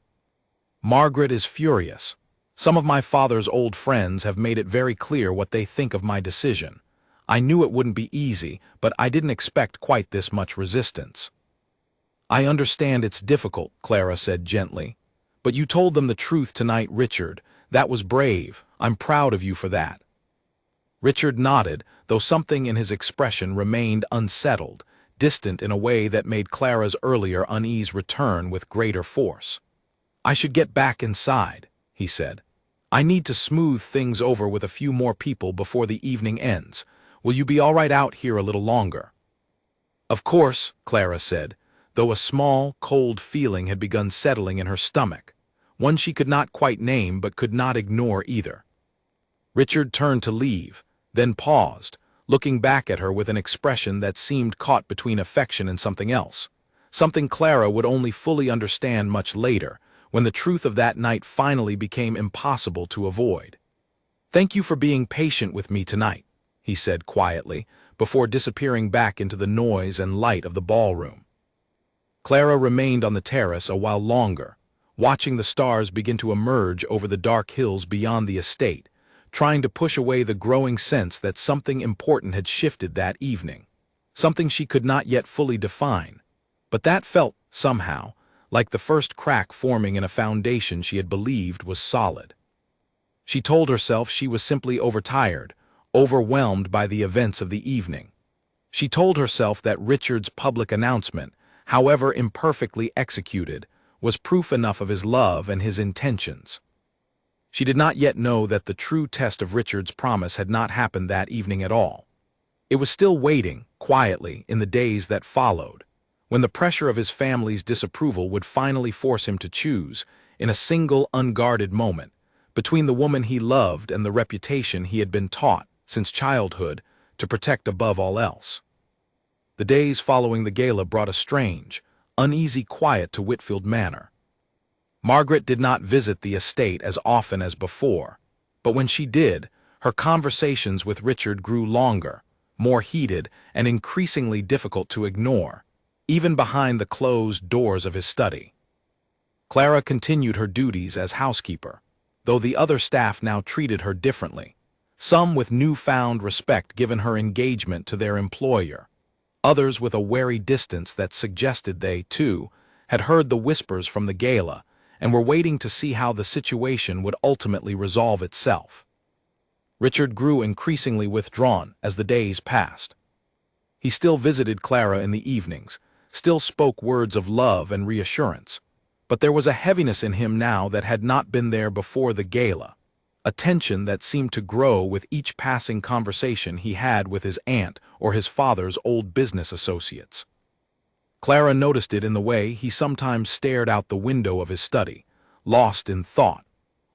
"Margaret is furious. Some of my father's old friends have made it very clear what they think of my decision. I knew it wouldn't be easy, but I didn't expect quite this much resistance." "I understand it's difficult," Clara said gently. "But you told them the truth tonight, Richard. That was brave. I'm proud of you for that." Richard nodded, though something in his expression remained unsettled, distant in a way that made Clara's earlier unease return with greater force. "I should get back inside," he said. "I need to smooth things over with a few more people before the evening ends. Will you be all right out here a little longer?" "Of course," Clara said, though a small, cold feeling had begun settling in her stomach, one she could not quite name but could not ignore either. Richard turned to leave, then paused, looking back at her with an expression that seemed caught between affection and something else, something Clara would only fully understand much later, when the truth of that night finally became impossible to avoid. "Thank you for being patient with me tonight," he said quietly, before disappearing back into the noise and light of the ballroom. Clara remained on the terrace a while longer, watching the stars begin to emerge over the dark hills beyond the estate, trying to push away the growing sense that something important had shifted that evening, something she could not yet fully define, but that felt, somehow, like the first crack forming in a foundation she had believed was solid. She told herself she was simply overtired, overwhelmed by the events of the evening. She told herself that Richard's public announcement, however imperfectly executed, was proof enough of his love and his intentions. She did not yet know that the true test of Richard's promise had not happened that evening at all. It was still waiting, quietly, in the days that followed, when the pressure of his family's disapproval would finally force him to choose, in a single unguarded moment, between the woman he loved and the reputation he had been taught, since childhood, to protect above all else. The days following the gala brought a strange, uneasy quiet to Whitfield Manor. Margaret did not visit the estate as often as before, but when she did, her conversations with Richard grew longer, more heated, and increasingly difficult to ignore, even behind the closed doors of his study. Clara continued her duties as housekeeper, though the other staff now treated her differently, some with newfound respect given her engagement to their employer, others with a wary distance that suggested they, too, had heard the whispers from the gala and were waiting to see how the situation would ultimately resolve itself. Richard grew increasingly withdrawn as the days passed. He still visited Clara in the evenings, still spoke words of love and reassurance, but there was a heaviness in him now that had not been there before the gala, a tension that seemed to grow with each passing conversation he had with his aunt or his father's old business associates. Clara noticed it in the way he sometimes stared out the window of his study, lost in thought,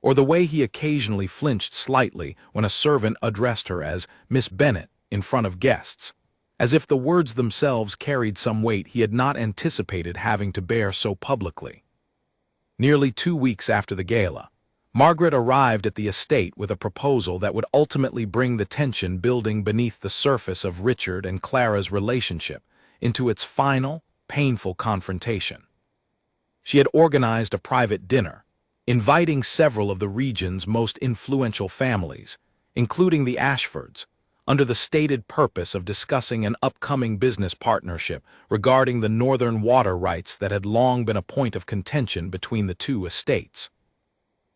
or the way he occasionally flinched slightly when a servant addressed her as Miss Bennet in front of guests, as if the words themselves carried some weight he had not anticipated having to bear so publicly. Nearly 2 weeks after the gala, Margaret arrived at the estate with a proposal that would ultimately bring the tension building beneath the surface of Richard and Clara's relationship into its final, painful confrontation. She had organized a private dinner, inviting several of the region's most influential families, including the Ashfords, under the stated purpose of discussing an upcoming business partnership regarding the northern water rights that had long been a point of contention between the two estates.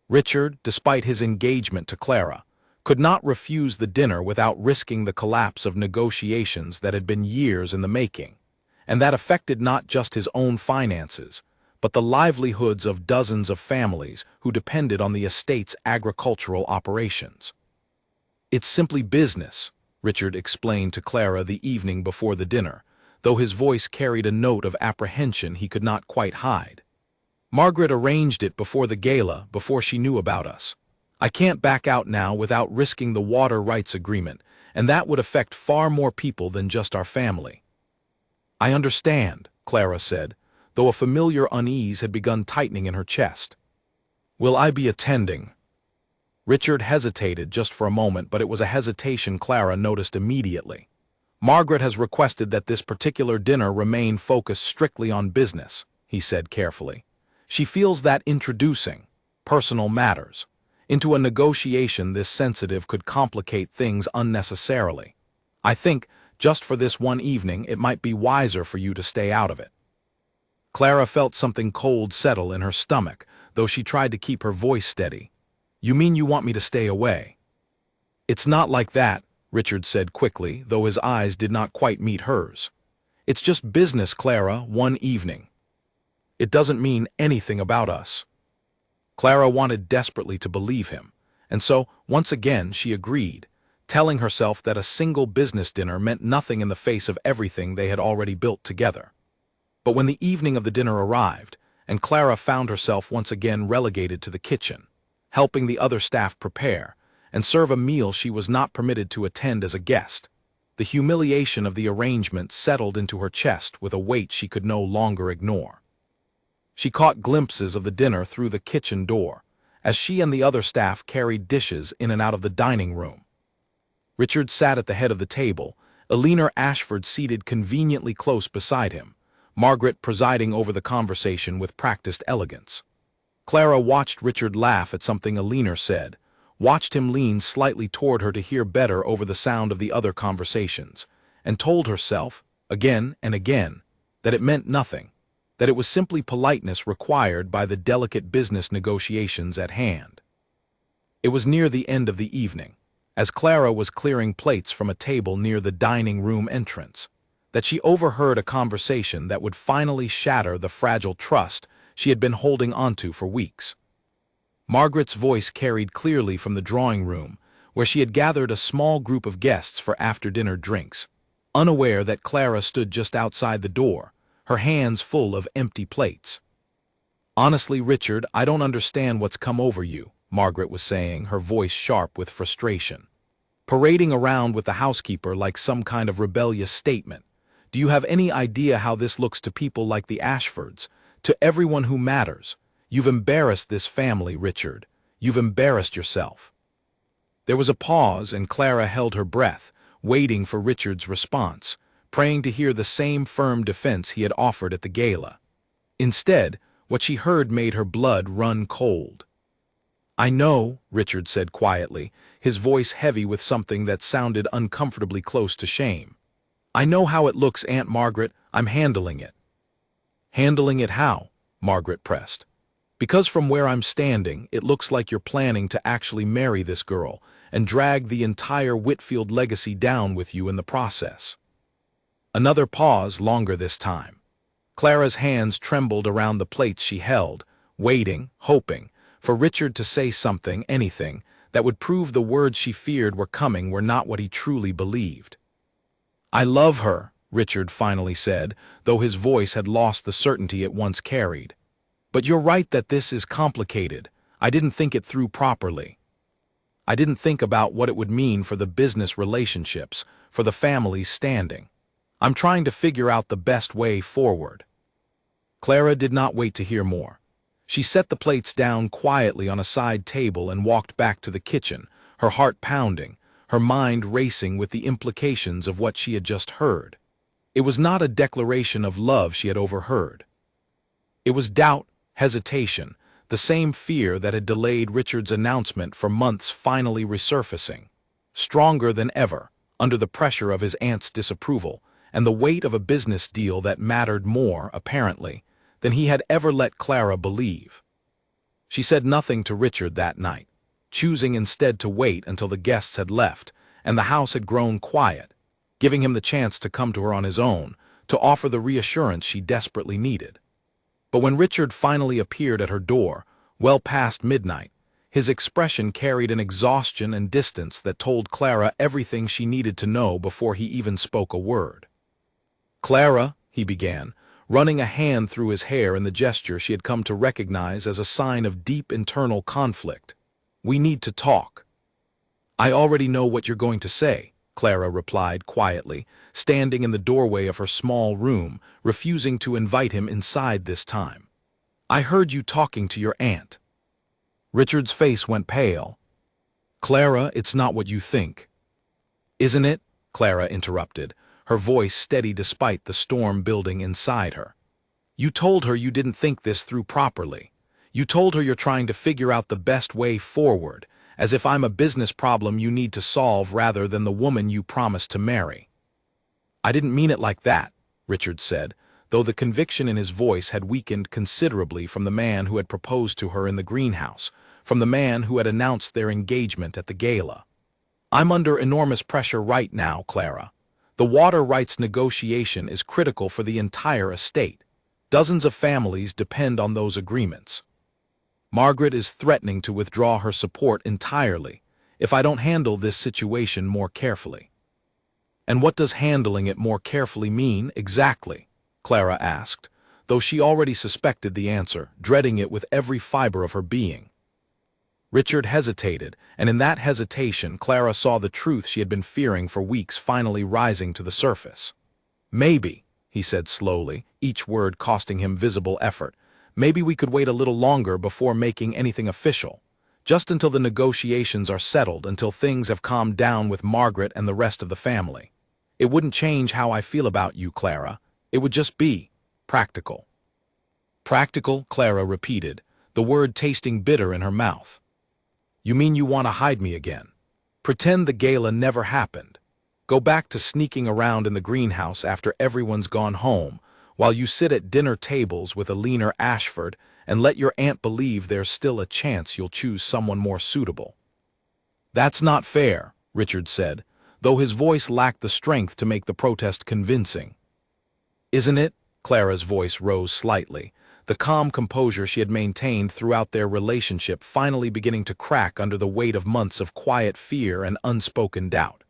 Richard, despite his engagement to Clara, could not refuse the dinner without risking the collapse of negotiations that had been years in the making, and that affected not just his own finances, but the livelihoods of dozens of families who depended on the estate's agricultural operations. "It's simply business," Richard explained to Clara the evening before the dinner, though his voice carried a note of apprehension he could not quite hide. "Margaret arranged it before the gala, before she knew about us. I can't back out now without risking the water rights agreement, and that would affect far more people than just our family." "I understand," Clara said, though a familiar unease had begun tightening in her chest. "Will I be attending?" Richard hesitated just for a moment, but it was a hesitation Clara noticed immediately. "Margaret has requested that this particular dinner remain focused strictly on business," he said carefully. "She feels that introducing personal matters into a negotiation this sensitive could complicate things unnecessarily. I think, just for this one evening, it might be wiser for you to stay out of it." Clara felt something cold settle in her stomach, though she tried to keep her voice steady. "You mean you want me to stay away?" "It's not like that," Richard said quickly, though his eyes did not quite meet hers. "It's just business, Clara, one evening. It doesn't mean anything about us." Clara wanted desperately to believe him, and so, once again, she agreed, telling herself that a single business dinner meant nothing in the face of everything they had already built together. But when the evening of the dinner arrived, and Clara found herself once again relegated to the kitchen, helping the other staff prepare and serve a meal she was not permitted to attend as a guest, the humiliation of the arrangement settled into her chest with a weight she could no longer ignore. She caught glimpses of the dinner through the kitchen door, as she and the other staff carried dishes in and out of the dining room. Richard sat at the head of the table, Eleanor Ashford seated conveniently close beside him, Margaret presiding over the conversation with practiced elegance. Clara watched Richard laugh at something Eleanor said, watched him lean slightly toward her to hear better over the sound of the other conversations, and told herself, again and again, that it meant nothing, that it was simply politeness required by the delicate business negotiations at hand. It was near the end of the evening, as Clara was clearing plates from a table near the dining room entrance, that she overheard a conversation that would finally shatter the fragile trust she had been holding onto for weeks. Margaret's voice carried clearly from the drawing room, where she had gathered a small group of guests for after-dinner drinks, unaware that Clara stood just outside the door, her hands full of empty plates. "Honestly, Richard, I don't understand what's come over you," Margaret was saying, her voice sharp with frustration. "Parading around with the housekeeper like some kind of rebellious statement. Do you have any idea how this looks to people like the Ashfords, to everyone who matters? You've embarrassed this family, Richard. You've embarrassed yourself." There was a pause, and Clara held her breath, waiting for Richard's response, praying to hear the same firm defense he had offered at the gala. Instead, what she heard made her blood run cold. "I know," Richard said quietly, his voice heavy with something that sounded uncomfortably close to shame. "I know how it looks, Aunt Margaret. I'm handling it." "Handling it how?" Margaret pressed. "Because from where I'm standing, it looks like you're planning to actually marry this girl and drag the entire Whitfield legacy down with you in the process." Another pause, longer this time. Clara's hands trembled around the plates she held, waiting, hoping, for Richard to say something, anything, that would prove the words she feared were coming were not what he truly believed. "I love her," Richard finally said, though his voice had lost the certainty it once carried. "But you're right that this is complicated. I didn't think it through properly. I didn't think about what it would mean for the business relationships, for the family's standing. I'm trying to figure out the best way forward." Clara did not wait to hear more. She set the plates down quietly on a side table and walked back to the kitchen, her heart pounding, her mind racing with the implications of what she had just heard. It was not a declaration of love she had overheard. It was doubt, hesitation, the same fear that had delayed Richard's announcement for months finally resurfacing, stronger than ever, under the pressure of his aunt's disapproval and the weight of a business deal that mattered more, apparently, than he had ever let Clara believe. She said nothing to Richard that night, choosing instead to wait until the guests had left and the house had grown quiet, giving him the chance to come to her on his own, to offer the reassurance she desperately needed. But when Richard finally appeared at her door, well past midnight, his expression carried an exhaustion and distance that told Clara everything she needed to know before he even spoke a word. "Clara," he began, running a hand through his hair in the gesture she had come to recognize as a sign of deep internal conflict. "We need to talk." "I already know what you're going to say," Clara replied quietly, standing in the doorway of her small room, refusing to invite him inside this time. "I heard you talking to your aunt." Richard's face went pale. "Clara, it's not what you think." "Isn't it?" Clara interrupted, her voice steady despite the storm building inside her. "You told her you didn't think this through properly. You told her you're trying to figure out the best way forward, as if I'm a business problem you need to solve rather than the woman you promised to marry." "I didn't mean it like that," Richard said, though the conviction in his voice had weakened considerably from the man who had proposed to her in the greenhouse, from the man who had announced their engagement at the gala. I'm under enormous pressure right now, Clara. The water rights negotiation is critical for the entire estate. Dozens of families depend on those agreements. Margaret is threatening to withdraw her support entirely if I don't handle this situation more carefully. And what does handling it more carefully mean exactly? Clara asked, though she already suspected the answer, dreading it with every fiber of her being. Richard hesitated, and in that hesitation Clara saw the truth she had been fearing for weeks finally rising to the surface. Maybe, he said slowly, each word costing him visible effort, maybe we could wait a little longer before making anything official. Just until the negotiations are settled, until things have calmed down with Margaret and the rest of the family. It wouldn't change how I feel about you, Clara. It would just be practical. Practical, Clara repeated, the word tasting bitter in her mouth. You mean you want to hide me again? Pretend the gala never happened. Go back to sneaking around in the greenhouse after everyone's gone home, while you sit at dinner tables with a leaner Ashford and let your aunt believe there's still a chance you'll choose someone more suitable. That's not fair, Richard said, though his voice lacked the strength to make the protest convincing. Isn't it? Clara's voice rose slightly, the calm composure she had maintained throughout their relationship finally beginning to crack under the weight of months of quiet fear and unspoken doubt.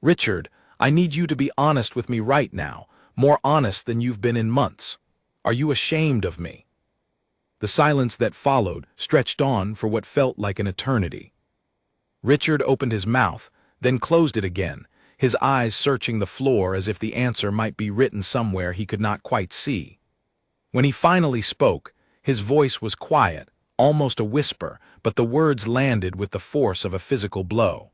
Richard, I need you to be honest with me right now, more honest than you've been in months. Are you ashamed of me? The silence that followed stretched on for what felt like an eternity. Richard opened his mouth, then closed it again, his eyes searching the floor as if the answer might be written somewhere he could not quite see. When he finally spoke, his voice was quiet, almost a whisper, but the words landed with the force of a physical blow.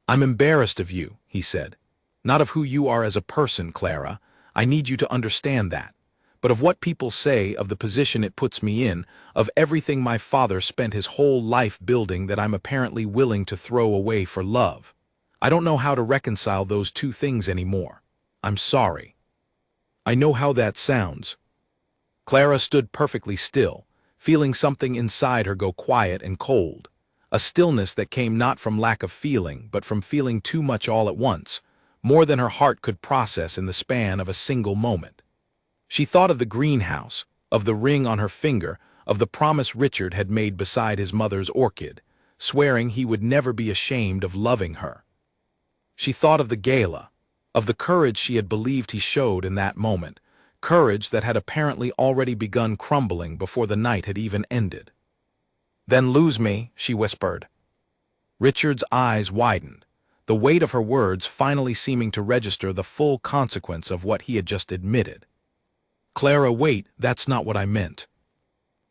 I'm embarrassed of you, he said. Not of who you are as a person, Clara. I need you to understand that. But of what people say, of the position it puts me in, of everything my father spent his whole life building that I'm apparently willing to throw away for love. I don't know how to reconcile those two things anymore. I'm sorry. I know how that sounds. Clara stood perfectly still, feeling something inside her go quiet and cold, a stillness that came not from lack of feeling, but from feeling too much all at once, more than her heart could process in the span of a single moment. She thought of the greenhouse, of the ring on her finger, of the promise Richard had made beside his mother's orchid, swearing he would never be ashamed of loving her. She thought of the gala, of the courage she had believed he showed in that moment, courage that had apparently already begun crumbling before the night had even ended. Then lose me, she whispered. Richard's eyes widened, the weight of her words finally seeming to register the full consequence of what he had just admitted. Clara, wait, that's not what I meant.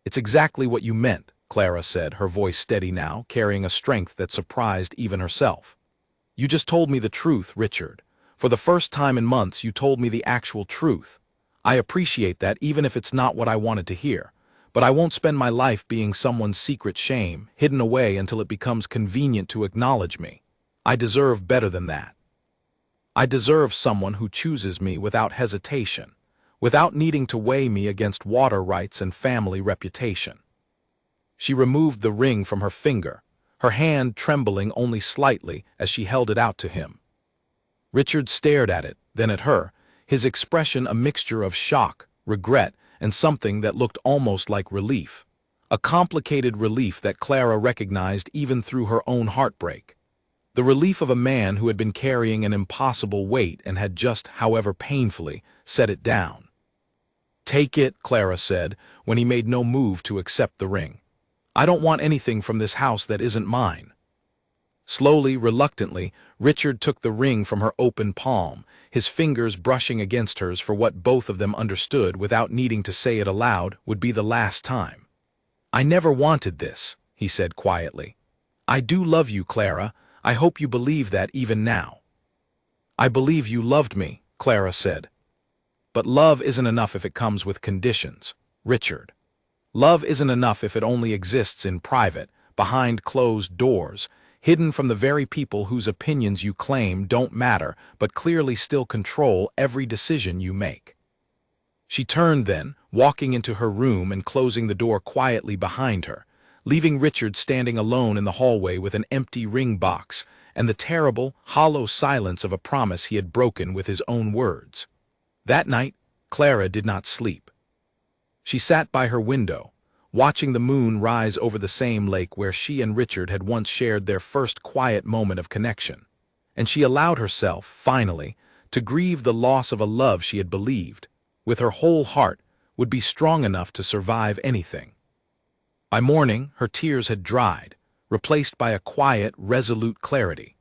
It's exactly what you meant, Clara said, her voice steady now, carrying a strength that surprised even herself. You just told me the truth, Richard. For the first time in months, you told me the actual truth. I appreciate that, even if it's not what I wanted to hear. But I won't spend my life being someone's secret shame, hidden away until it becomes convenient to acknowledge me. I deserve better than that. I deserve someone who chooses me without hesitation, without needing to weigh me against water rights and family reputation. She removed the ring from her finger, her hand trembling only slightly as she held it out to him. Richard stared at it, then at her, his expression a mixture of shock, regret, and something that looked almost like relief. A complicated relief that Clara recognized even through her own heartbreak. The relief of a man who had been carrying an impossible weight and had just, however painfully, set it down. Take it, Clara said, when he made no move to accept the ring. I don't want anything from this house that isn't mine. Slowly, reluctantly, Richard took the ring from her open palm, his fingers brushing against hers for what both of them understood without needing to say it aloud would be the last time. I never wanted this, he said quietly. I do love you, Clara. I hope you believe that even now. I believe you loved me, Clara said. But love isn't enough if it comes with conditions, Richard. Love isn't enough if it only exists in private, behind closed doors, hidden from the very people whose opinions you claim don't matter but clearly still control every decision you make. She turned then, walking into her room and closing the door quietly behind her, leaving Richard standing alone in the hallway with an empty ring box and the terrible, hollow silence of a promise he had broken with his own words. That night, Clara did not sleep. She sat by her window, watching the moon rise over the same lake where she and Richard had once shared their first quiet moment of connection, and she allowed herself, finally, to grieve the loss of a love she had believed, with her whole heart, would be strong enough to survive anything. By morning, her tears had dried, replaced by a quiet, resolute clarity.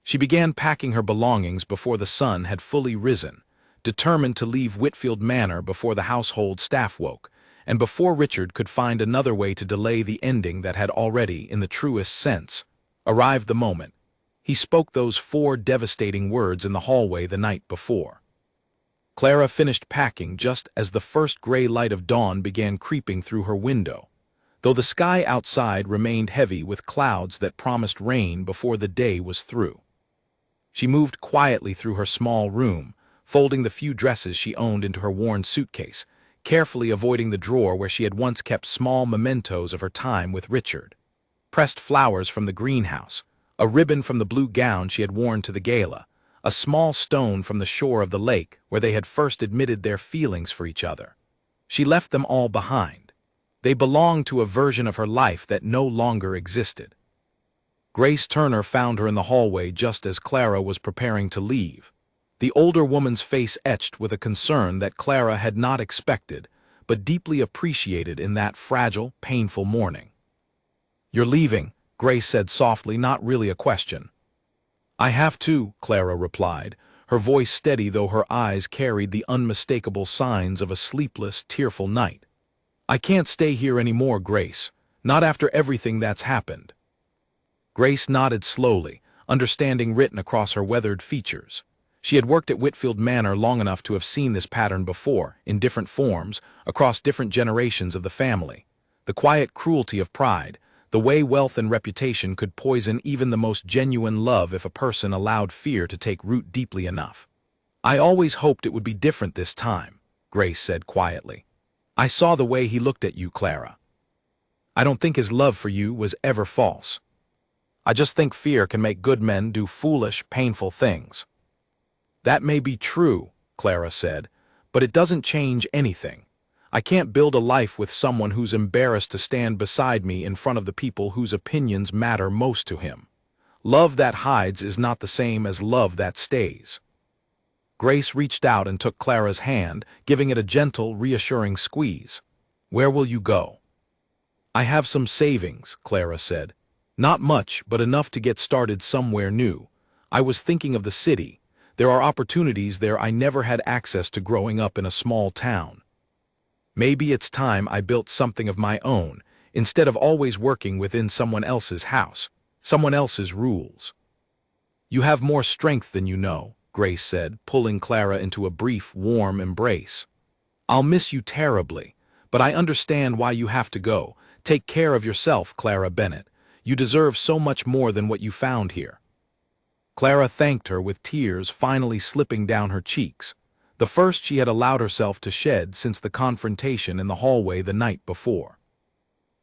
She began packing her belongings before the sun had fully risen, determined to leave Whitfield Manor before the household staff woke, and before Richard could find another way to delay the ending that had already, in the truest sense, arrived. The moment he spoke those 4 devastating words in the hallway the night before. Clara finished packing just as the first gray light of dawn began creeping through her window, though the sky outside remained heavy with clouds that promised rain before the day was through. She moved quietly through her small room, folding the few dresses she owned into her worn suitcase, carefully avoiding the drawer where she had once kept small mementos of her time with Richard. Pressed flowers from the greenhouse, a ribbon from the blue gown she had worn to the gala, a small stone from the shore of the lake where they had first admitted their feelings for each other. She left them all behind. They belonged to a version of her life that no longer existed. Grace Turner found her in the hallway just as Clara was preparing to leave, the older woman's face etched with a concern that Clara had not expected, but deeply appreciated in that fragile, painful morning. "You're leaving," Grace said softly, not really a question. "I have to," Clara replied, her voice steady though her eyes carried the unmistakable signs of a sleepless, tearful night. "I can't stay here anymore, Grace, not after everything that's happened." Grace nodded slowly, understanding written across her weathered features. She had worked at Whitfield Manor long enough to have seen this pattern before, in different forms, across different generations of the family. The quiet cruelty of pride, the way wealth and reputation could poison even the most genuine love if a person allowed fear to take root deeply enough. "I always hoped it would be different this time," Grace said quietly. "I saw the way he looked at you, Clara. I don't think his love for you was ever false. I just think fear can make good men do foolish, painful things." "That may be true," Clara said, "but it doesn't change anything. I can't build a life with someone who's embarrassed to stand beside me in front of the people whose opinions matter most to him. Love that hides is not the same as love that stays." Grace reached out and took Clara's hand, giving it a gentle, reassuring squeeze. "Where will you go?" "I have some savings," Clara said. "Not much, but enough to get started somewhere new. I was thinking of the city. There are opportunities there I never had access to growing up in a small town. Maybe it's time I built something of my own, instead of always working within someone else's house, someone else's rules." "You have more strength than you know," Grace said, pulling Clara into a brief, warm embrace. "I'll miss you terribly, but I understand why you have to go. Take care of yourself, Clara Bennett. You deserve so much more than what you found here." Clara thanked her with tears finally slipping down her cheeks, the first she had allowed herself to shed since the confrontation in the hallway the night before.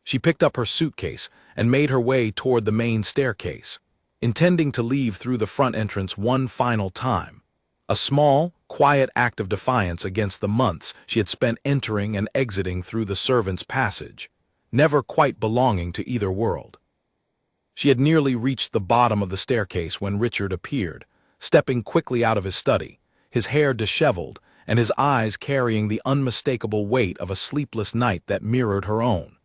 She picked up her suitcase and made her way toward the main staircase, intending to leave through the front entrance one final time, a small, quiet act of defiance against the months she had spent entering and exiting through the servants' passage, never quite belonging to either world. She had nearly reached the bottom of the staircase when Richard appeared, stepping quickly out of his study, his hair disheveled and his eyes carrying the unmistakable weight of a sleepless night that mirrored her own.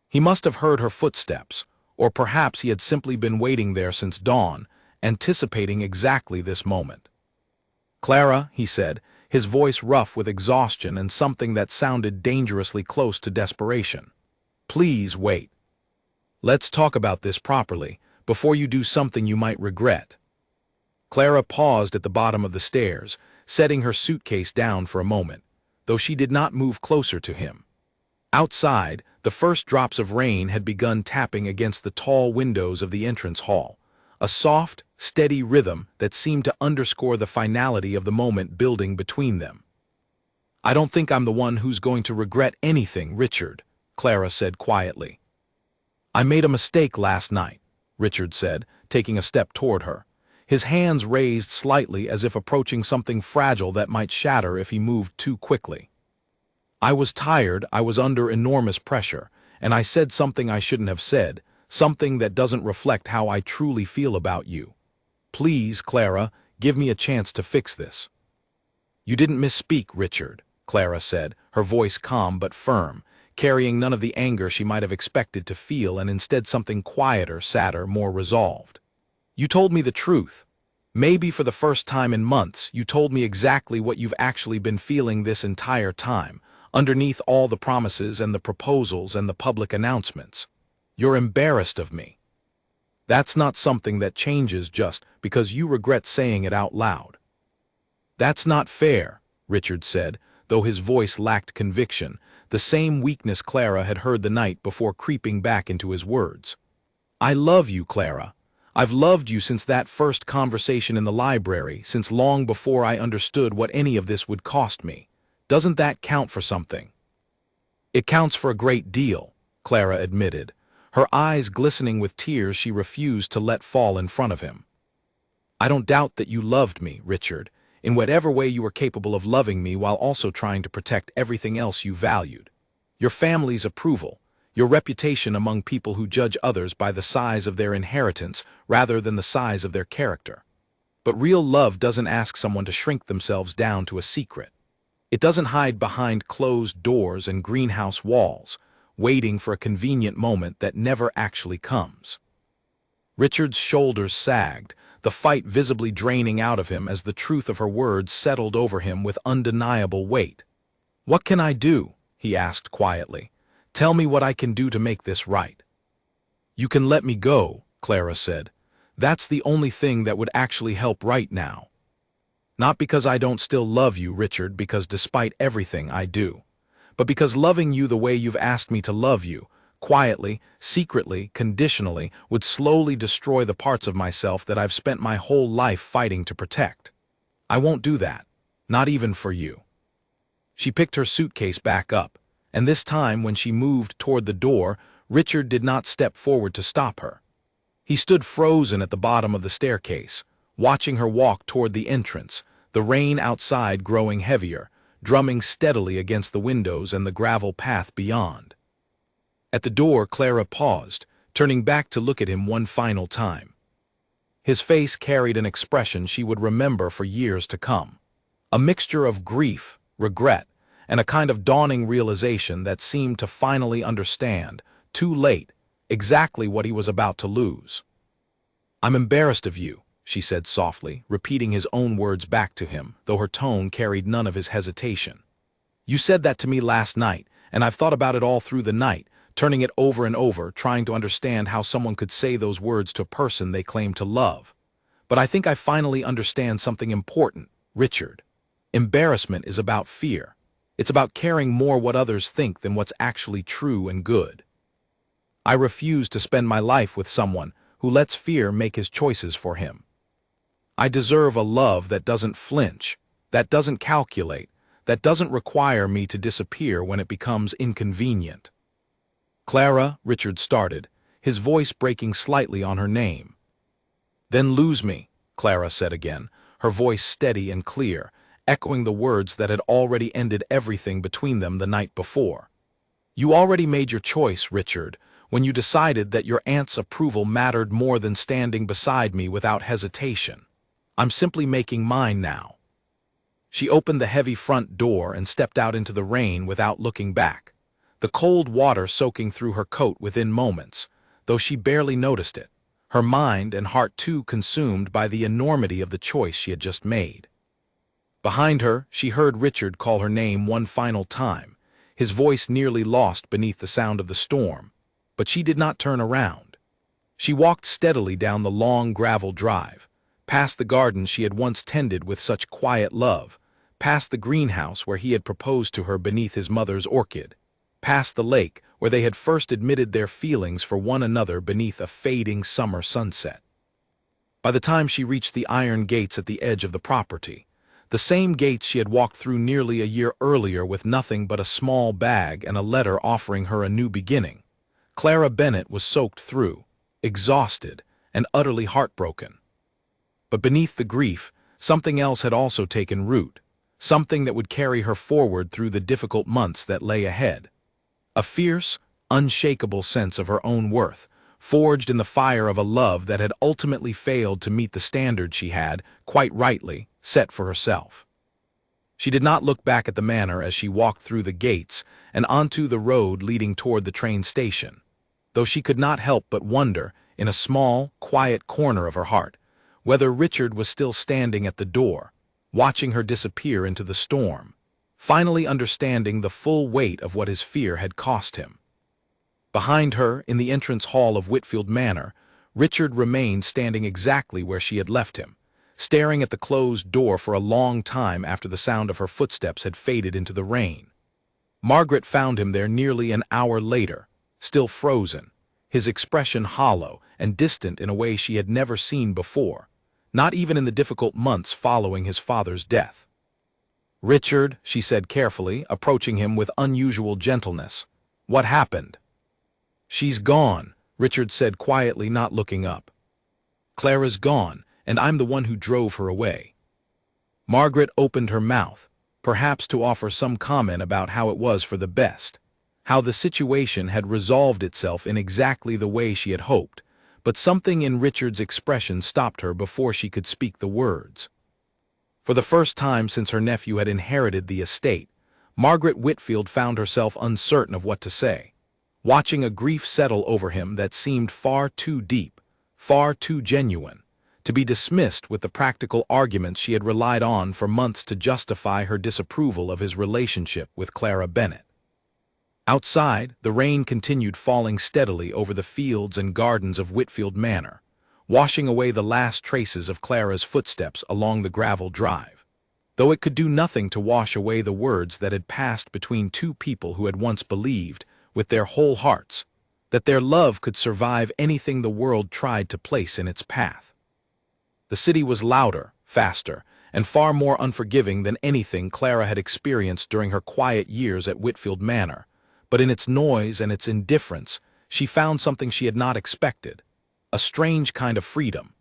He must have heard her footsteps, or perhaps he had simply been waiting there since dawn, anticipating exactly this moment. "Clara," he said, his voice rough with exhaustion and something that sounded dangerously close to desperation. "Please wait. Let's talk about this properly, before you do something you might regret." Clara paused at the bottom of the stairs, setting her suitcase down for a moment, though she did not move closer to him. Outside, the first drops of rain had begun tapping against the tall windows of the entrance hall, a soft, steady rhythm that seemed to underscore the finality of the moment building between them. "I don't think I'm the one who's going to regret anything, Richard," Clara said quietly. I made a mistake last night, Richard said, taking a step toward her. His hands raised slightly as if approaching something fragile that might shatter if he moved too quickly. I was tired, I was under enormous pressure, and I said something I shouldn't have said, something that doesn't reflect how I truly feel about you. Please, Clara, give me a chance to fix this. You didn't misspeak, Richard, Clara said, her voice calm but firm, carrying none of the anger she might have expected to feel and instead something quieter, sadder, more resolved. You told me the truth. Maybe for the first time in months, you told me exactly what you've actually been feeling this entire time, underneath all the promises and the proposals and the public announcements. You're embarrassed of me. That's not something that changes just because you regret saying it out loud. That's not fair, Richard said, though his voice lacked conviction, the same weakness Clara had heard the night before creeping back into his words. I love you, Clara. I've loved you since that first conversation in the library, since long before I understood what any of this would cost me. Doesn't that count for something? It counts for a great deal, Clara admitted, her eyes glistening with tears she refused to let fall in front of him. I don't doubt that you loved me, Richard, in whatever way you were capable of loving me while also trying to protect everything else you valued. Your family's approval, your reputation among people who judge others by the size of their inheritance rather than the size of their character. But real love doesn't ask someone to shrink themselves down to a secret. It doesn't hide behind closed doors and greenhouse walls, waiting for a convenient moment that never actually comes. Richard's shoulders sagged, the fight visibly draining out of him as the truth of her words settled over him with undeniable weight. What can I do? He asked quietly. Tell me what I can do to make this right. You can let me go, Clara said. That's the only thing that would actually help right now. Not because I don't still love you, Richard, because despite everything I do, but because loving you the way you've asked me to love you, quietly, secretly, conditionally, would slowly destroy the parts of myself that I've spent my whole life fighting to protect. I won't do that, not even for you. She picked her suitcase back up, and this time when she moved toward the door, Richard did not step forward to stop her. He stood frozen at the bottom of the staircase, watching her walk toward the entrance, the rain outside growing heavier, drumming steadily against the windows and the gravel path beyond. At the door, Clara paused, turning back to look at him one final time. His face carried an expression she would remember for years to come, a mixture of grief, regret, and a kind of dawning realization that seemed to finally understand, too late, exactly what he was about to lose. I'm embarrassed of you, she said softly, repeating his own words back to him, though her tone carried none of his hesitation. You said that to me last night, and I've thought about it all through the night, turning it over and over, trying to understand how someone could say those words to a person they claim to love. But I think I finally understand something important, Richard. Embarrassment is about fear. It's about caring more what others think than what's actually true and good. I refuse to spend my life with someone who lets fear make his choices for him. I deserve a love that doesn't flinch, that doesn't calculate, that doesn't require me to disappear when it becomes inconvenient. Clara, Richard started, his voice breaking slightly on her name. Then lose me, Clara said again, her voice steady and clear, echoing the words that had already ended everything between them the night before. You already made your choice, Richard, when you decided that your aunt's approval mattered more than standing beside me without hesitation. I'm simply making mine now. She opened the heavy front door and stepped out into the rain without looking back, the cold water soaking through her coat within moments, though she barely noticed it, her mind and heart too consumed by the enormity of the choice she had just made. Behind her, she heard Richard call her name one final time, his voice nearly lost beneath the sound of the storm, but she did not turn around. She walked steadily down the long gravel drive, past the garden she had once tended with such quiet love, past the greenhouse where he had proposed to her beneath his mother's orchid, past the lake where they had first admitted their feelings for one another beneath a fading summer sunset. By the time she reached the iron gates at the edge of the property, the same gates she had walked through nearly a year earlier with nothing but a small bag and a letter offering her a new beginning, Clara Bennett was soaked through, exhausted, and utterly heartbroken. But beneath the grief, something else had also taken root, something that would carry her forward through the difficult months that lay ahead. A fierce, unshakable sense of her own worth, forged in the fire of a love that had ultimately failed to meet the standard she had, quite rightly, set for herself. She did not look back at the manor as she walked through the gates and onto the road leading toward the train station, though she could not help but wonder, in a small, quiet corner of her heart, whether Richard was still standing at the door, watching her disappear into the storm, finally understanding the full weight of what his fear had cost him. Behind her, in the entrance hall of Whitfield Manor, Richard remained standing exactly where she had left him, staring at the closed door for a long time after the sound of her footsteps had faded into the rain. Margaret found him there nearly an hour later, still frozen, his expression hollow and distant in a way she had never seen before, not even in the difficult months following his father's death. "Richard," she said carefully, approaching him with unusual gentleness, "what happened?" "She's gone," Richard said quietly, not looking up. "Clara's gone, and I'm the one who drove her away." Margaret opened her mouth, perhaps to offer some comment about how it was for the best, how the situation had resolved itself in exactly the way she had hoped, but something in Richard's expression stopped her before she could speak the words. For the first time since her nephew had inherited the estate, Margaret Whitfield found herself uncertain of what to say, watching a grief settle over him that seemed far too deep, far too genuine, to be dismissed with the practical arguments she had relied on for months to justify her disapproval of his relationship with Clara Bennett. Outside, the rain continued falling steadily over the fields and gardens of Whitfield Manor, washing away the last traces of Clara's footsteps along the gravel drive, though it could do nothing to wash away the words that had passed between two people who had once believed, with their whole hearts, that their love could survive anything the world tried to place in its path. The city was louder, faster, and far more unforgiving than anything Clara had experienced during her quiet years at Whitfield Manor, but in its noise and its indifference, she found something she had not expected, a strange kind of freedom.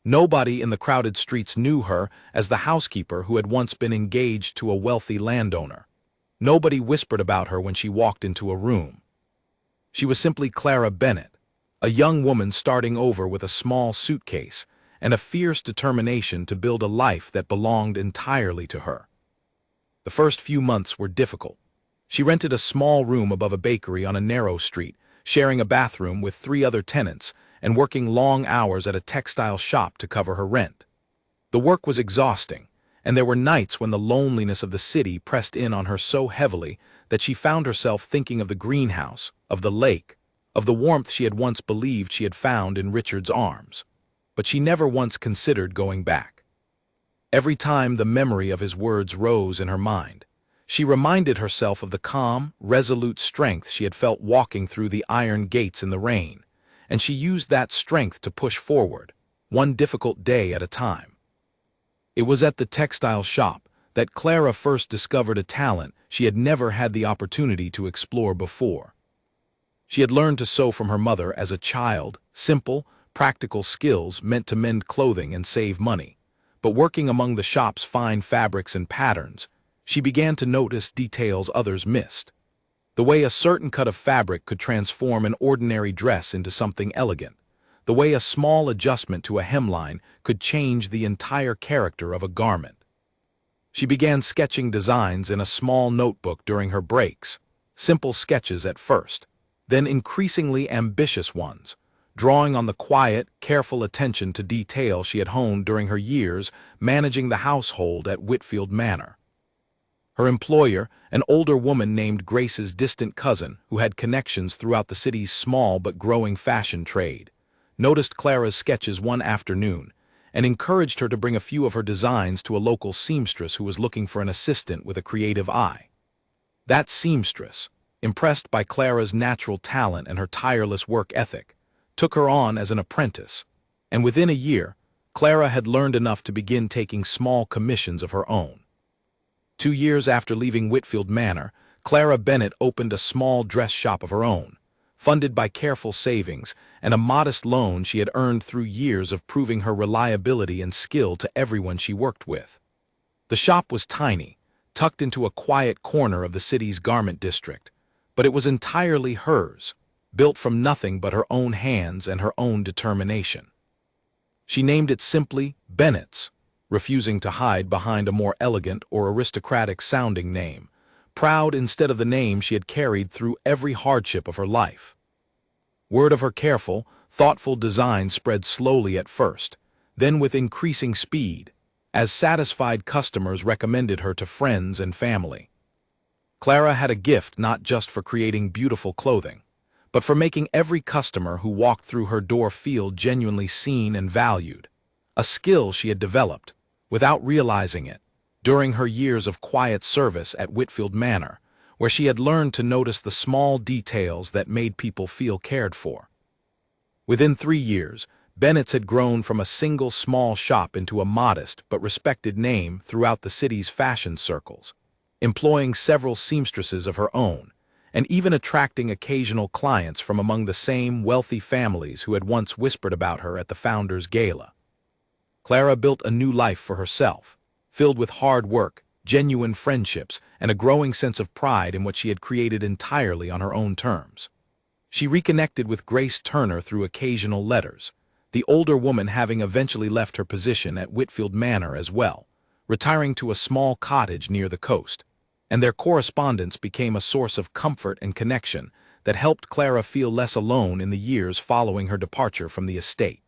Nobody in the crowded streets knew her as the housekeeper who had once been engaged to a wealthy landowner. Nobody whispered about her when she walked into a room. She was simply Clara Bennett, a young woman starting over with a small suitcase and a fierce determination to build a life that belonged entirely to her. The first few months were difficult. She rented a small room above a bakery on a narrow street, sharing a bathroom with 3 other tenants and working long hours at a textile shop to cover her rent. The work was exhausting, and there were nights when the loneliness of the city pressed in on her so heavily that she found herself thinking of the greenhouse, of the lake, of the warmth she had once believed she had found in Richard's arms. But she never once considered going back. Every time the memory of his words rose in her mind, she reminded herself of the calm, resolute strength she had felt walking through the iron gates in the rain, and she used that strength to push forward, one difficult day at a time. It was at the textile shop that Clara first discovered a talent she had never had the opportunity to explore before. She had learned to sew from her mother as a child, simple, practical skills meant to mend clothing and save money, but working among the shop's fine fabrics and patterns, she began to notice details others missed. The way a certain cut of fabric could transform an ordinary dress into something elegant, the way a small adjustment to a hemline could change the entire character of a garment. She began sketching designs in a small notebook during her breaks, simple sketches at first, then increasingly ambitious ones, drawing on the quiet, careful attention to detail she had honed during her years managing the household at Whitfield Manor. Her employer, an older woman named Grace's distant cousin who had connections throughout the city's small but growing fashion trade, noticed Clara's sketches one afternoon and encouraged her to bring a few of her designs to a local seamstress who was looking for an assistant with a creative eye. That seamstress, impressed by Clara's natural talent and her tireless work ethic, took her on as an apprentice, and within a year, Clara had learned enough to begin taking small commissions of her own. 2 years after leaving Whitfield Manor, Clara Bennett opened a small dress shop of her own, funded by careful savings and a modest loan she had earned through years of proving her reliability and skill to everyone she worked with. The shop was tiny, tucked into a quiet corner of the city's garment district, but it was entirely hers, built from nothing but her own hands and her own determination. She named it simply Bennett's, refusing to hide behind a more elegant or aristocratic-sounding name, proud instead of the name she had carried through every hardship of her life. Word of her careful, thoughtful design spread slowly at first, then with increasing speed, as satisfied customers recommended her to friends and family. Clara had a gift not just for creating beautiful clothing, but for making every customer who walked through her door feel genuinely seen and valued, a skill she had developed, without realizing it, during her years of quiet service at Whitfield Manor, where she had learned to notice the small details that made people feel cared for. Within 3 years, Bennett's had grown from a single small shop into a modest but respected name throughout the city's fashion circles, employing several seamstresses of her own, and even attracting occasional clients from among the same wealthy families who had once whispered about her at the founder's gala. Clara built a new life for herself, filled with hard work, genuine friendships, and a growing sense of pride in what she had created entirely on her own terms. She reconnected with Grace Turner through occasional letters, the older woman having eventually left her position at Whitfield Manor as well, retiring to a small cottage near the coast, and their correspondence became a source of comfort and connection that helped Clara feel less alone in the years following her departure from the estate.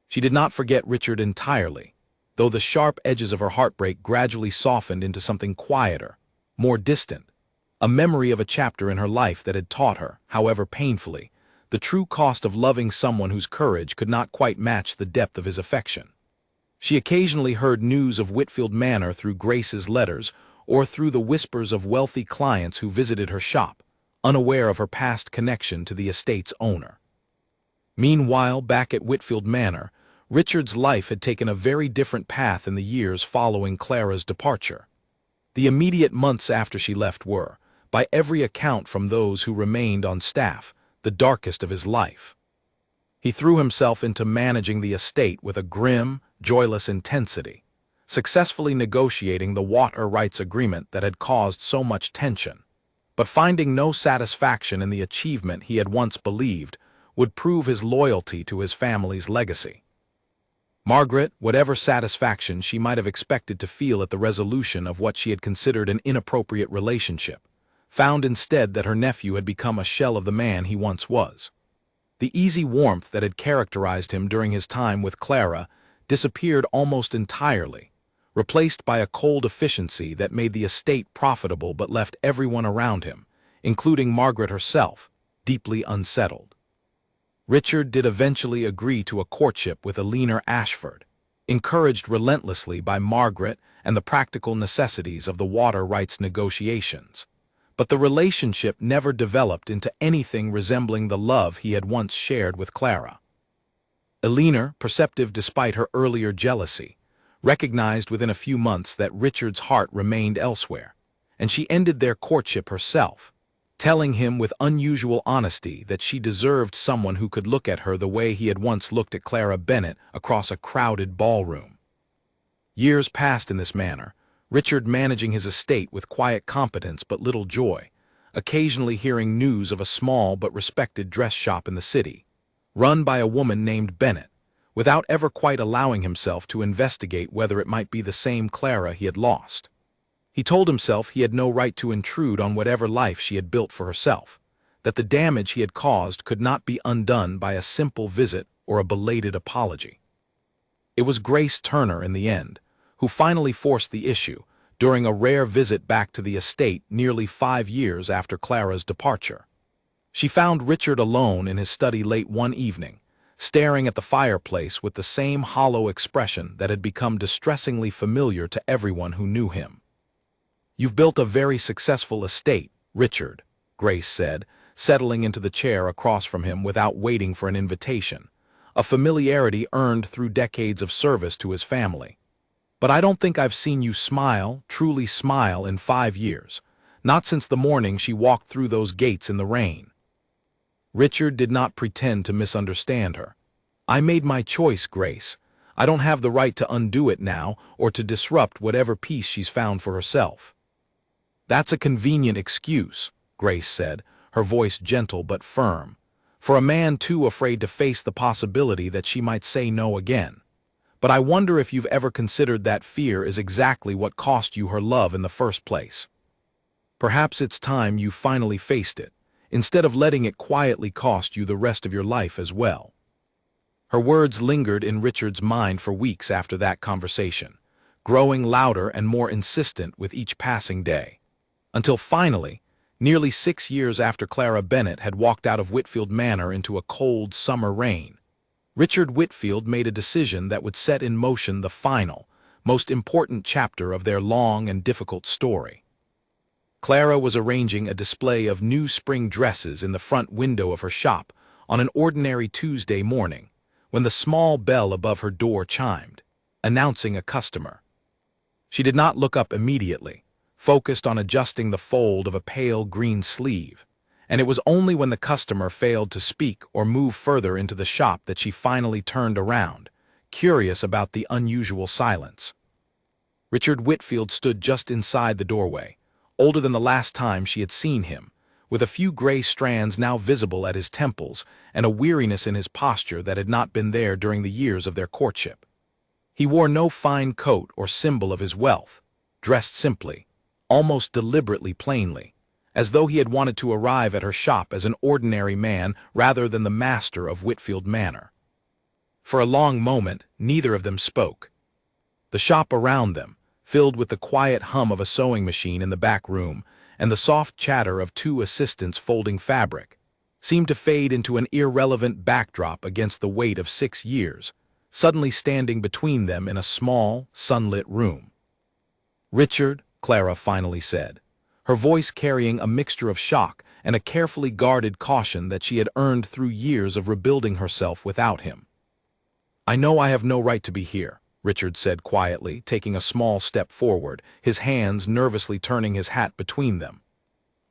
She did not forget Richard entirely, though the sharp edges of her heartbreak gradually softened into something quieter, more distant, a memory of a chapter in her life that had taught her, however painfully, the true cost of loving someone whose courage could not quite match the depth of his affection. She occasionally heard news of Whitfield Manor through Grace's letters or through the whispers of wealthy clients who visited her shop, unaware of her past connection to the estate's owner. Meanwhile, back at Whitfield Manor, Richard's life had taken a very different path in the years following Clara's departure. The immediate months after she left were, by every account from those who remained on staff, the darkest of his life. He threw himself into managing the estate with a grim, joyless intensity, successfully negotiating the water rights agreement that had caused so much tension, but finding no satisfaction in the achievement he had once believed would prove his loyalty to his family's legacy. Margaret, whatever satisfaction she might have expected to feel at the resolution of what she had considered an inappropriate relationship, found instead that her nephew had become a shell of the man he once was. The easy warmth that had characterized him during his time with Clara disappeared almost entirely, replaced by a cold efficiency that made the estate profitable but left everyone around him, including Margaret herself, deeply unsettled. Richard did eventually agree to a courtship with Eleanor Ashford, encouraged relentlessly by Margaret and the practical necessities of the water rights negotiations. But the relationship never developed into anything resembling the love he had once shared with Clara. Eleanor, perceptive despite her earlier jealousy, recognized within a few months that Richard's heart remained elsewhere, and she ended their courtship herself, telling him with unusual honesty that she deserved someone who could look at her the way he had once looked at Clara Bennett across a crowded ballroom. Years passed in this manner, Richard managing his estate with quiet competence but little joy, occasionally hearing news of a small but respected dress shop in the city, run by a woman named Bennett, without ever quite allowing himself to investigate whether it might be the same Clara he had lost. He told himself he had no right to intrude on whatever life she had built for herself, that the damage he had caused could not be undone by a simple visit or a belated apology. It was Grace Turner, in the end, who finally forced the issue during a rare visit back to the estate nearly 5 years after Clara's departure. She found Richard alone in his study late one evening, staring at the fireplace with the same hollow expression that had become distressingly familiar to everyone who knew him. "You've built a very successful estate, Richard," Grace said, settling into the chair across from him without waiting for an invitation, a familiarity earned through decades of service to his family. "But I don't think I've seen you smile, truly smile, in 5 years, not since the morning she walked through those gates in the rain." Richard did not pretend to misunderstand her. "I made my choice, Grace. I don't have the right to undo it now or to disrupt whatever peace she's found for herself." "That's a convenient excuse," Grace said, her voice gentle but firm, "for a man too afraid to face the possibility that she might say no again. But I wonder if you've ever considered that fear is exactly what cost you her love in the first place. Perhaps it's time you finally faced it, instead of letting it quietly cost you the rest of your life as well." Her words lingered in Richard's mind for weeks after that conversation, growing louder and more insistent with each passing day. Until finally, nearly 6 years after Clara Bennett had walked out of Whitfield Manor into a cold summer rain, Richard Whitfield made a decision that would set in motion the final, most important chapter of their long and difficult story. Clara was arranging a display of new spring dresses in the front window of her shop on an ordinary Tuesday morning, when the small bell above her door chimed, announcing a customer. She did not look up immediately, focused on adjusting the fold of a pale green sleeve, and it was only when the customer failed to speak or move further into the shop that she finally turned around, curious about the unusual silence. Richard Whitfield stood just inside the doorway, older than the last time she had seen him, with a few gray strands now visible at his temples and a weariness in his posture that had not been there during the years of their courtship. He wore no fine coat or symbol of his wealth, dressed simply, almost deliberately plainly, as though he had wanted to arrive at her shop as an ordinary man rather than the master of Whitfield Manor. For a long moment, neither of them spoke. The shop around them, filled with the quiet hum of a sewing machine in the back room and the soft chatter of two assistants folding fabric, seemed to fade into an irrelevant backdrop against the weight of 6 years, suddenly standing between them in a small, sunlit room. "Richard," Clara finally said, her voice carrying a mixture of shock and a carefully guarded caution that she had earned through years of rebuilding herself without him. "I know I have no right to be here," Richard said quietly, taking a small step forward, his hands nervously turning his hat between them.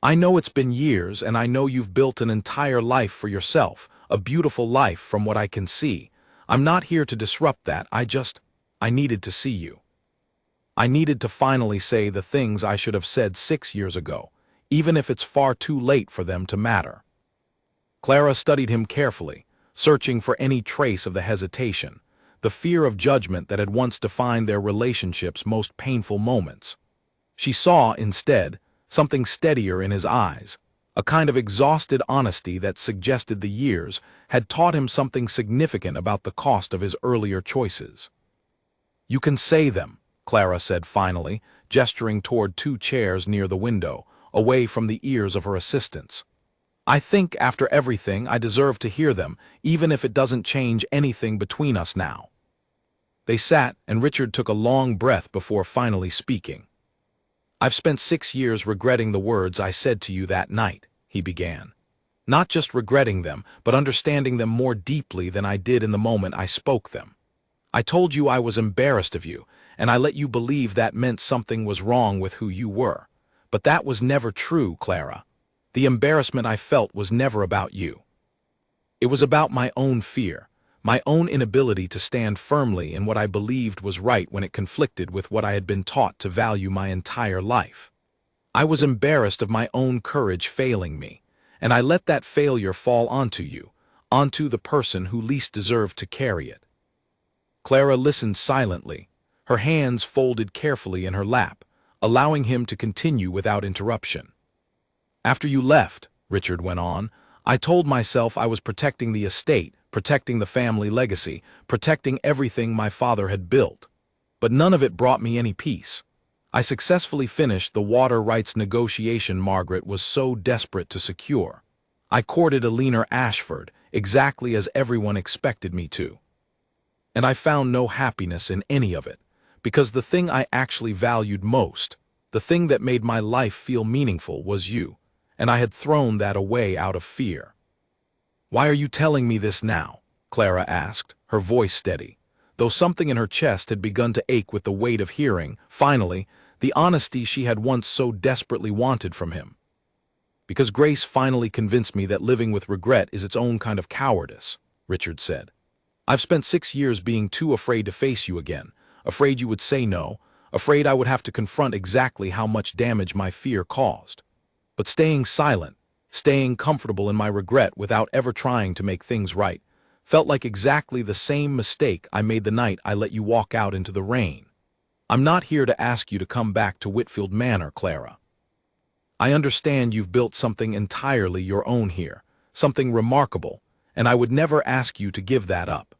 "I know it's been years, and I know you've built an entire life for yourself, a beautiful life from what I can see. I'm not here to disrupt that, I needed to see you. I needed to finally say the things I should have said 6 years ago, even if it's far too late for them to matter." Clara studied him carefully, searching for any trace of the hesitation, the fear of judgment that had once defined their relationship's most painful moments. She saw, instead, something steadier in his eyes, a kind of exhausted honesty that suggested the years had taught him something significant about the cost of his earlier choices. "You can say them," Clara said finally, gesturing toward two chairs near the window, away from the ears of her assistants. "I think, after everything, I deserve to hear them, even if it doesn't change anything between us now." They sat, and Richard took a long breath before finally speaking. "I've spent 6 years regretting the words I said to you that night," he began. "Not just regretting them, but understanding them more deeply than I did in the moment I spoke them. I told you I was embarrassed of you, and I let you believe that meant something was wrong with who you were. But that was never true, Clara. The embarrassment I felt was never about you. It was about my own fear, my own inability to stand firmly in what I believed was right when it conflicted with what I had been taught to value my entire life. I was embarrassed of my own courage failing me, and I let that failure fall onto you, onto the person who least deserved to carry it." Clara listened silently, her hands folded carefully in her lap, allowing him to continue without interruption. "After you left," Richard went on, "I told myself I was protecting the estate, protecting the family legacy, protecting everything my father had built. But none of it brought me any peace. I successfully finished the water rights negotiation Margaret was so desperate to secure. I courted Alina Ashford, exactly as everyone expected me to. And I found no happiness in any of it, because the thing I actually valued most, the thing that made my life feel meaningful, was you, and I had thrown that away out of fear." "Why are you telling me this now?" Clara asked, her voice steady, though something in her chest had begun to ache with the weight of hearing, finally, the honesty she had once so desperately wanted from him. Because Grace finally convinced me that living with regret is its own kind of cowardice, Richard said. I've spent 6 years being too afraid to face you again, afraid you would say no, afraid I would have to confront exactly how much damage my fear caused. But staying silent, staying comfortable in my regret without ever trying to make things right, felt like exactly the same mistake I made the night I let you walk out into the rain. I'm not here to ask you to come back to Whitfield Manor, Clara. I understand you've built something entirely your own here, something remarkable, and I would never ask you to give that up.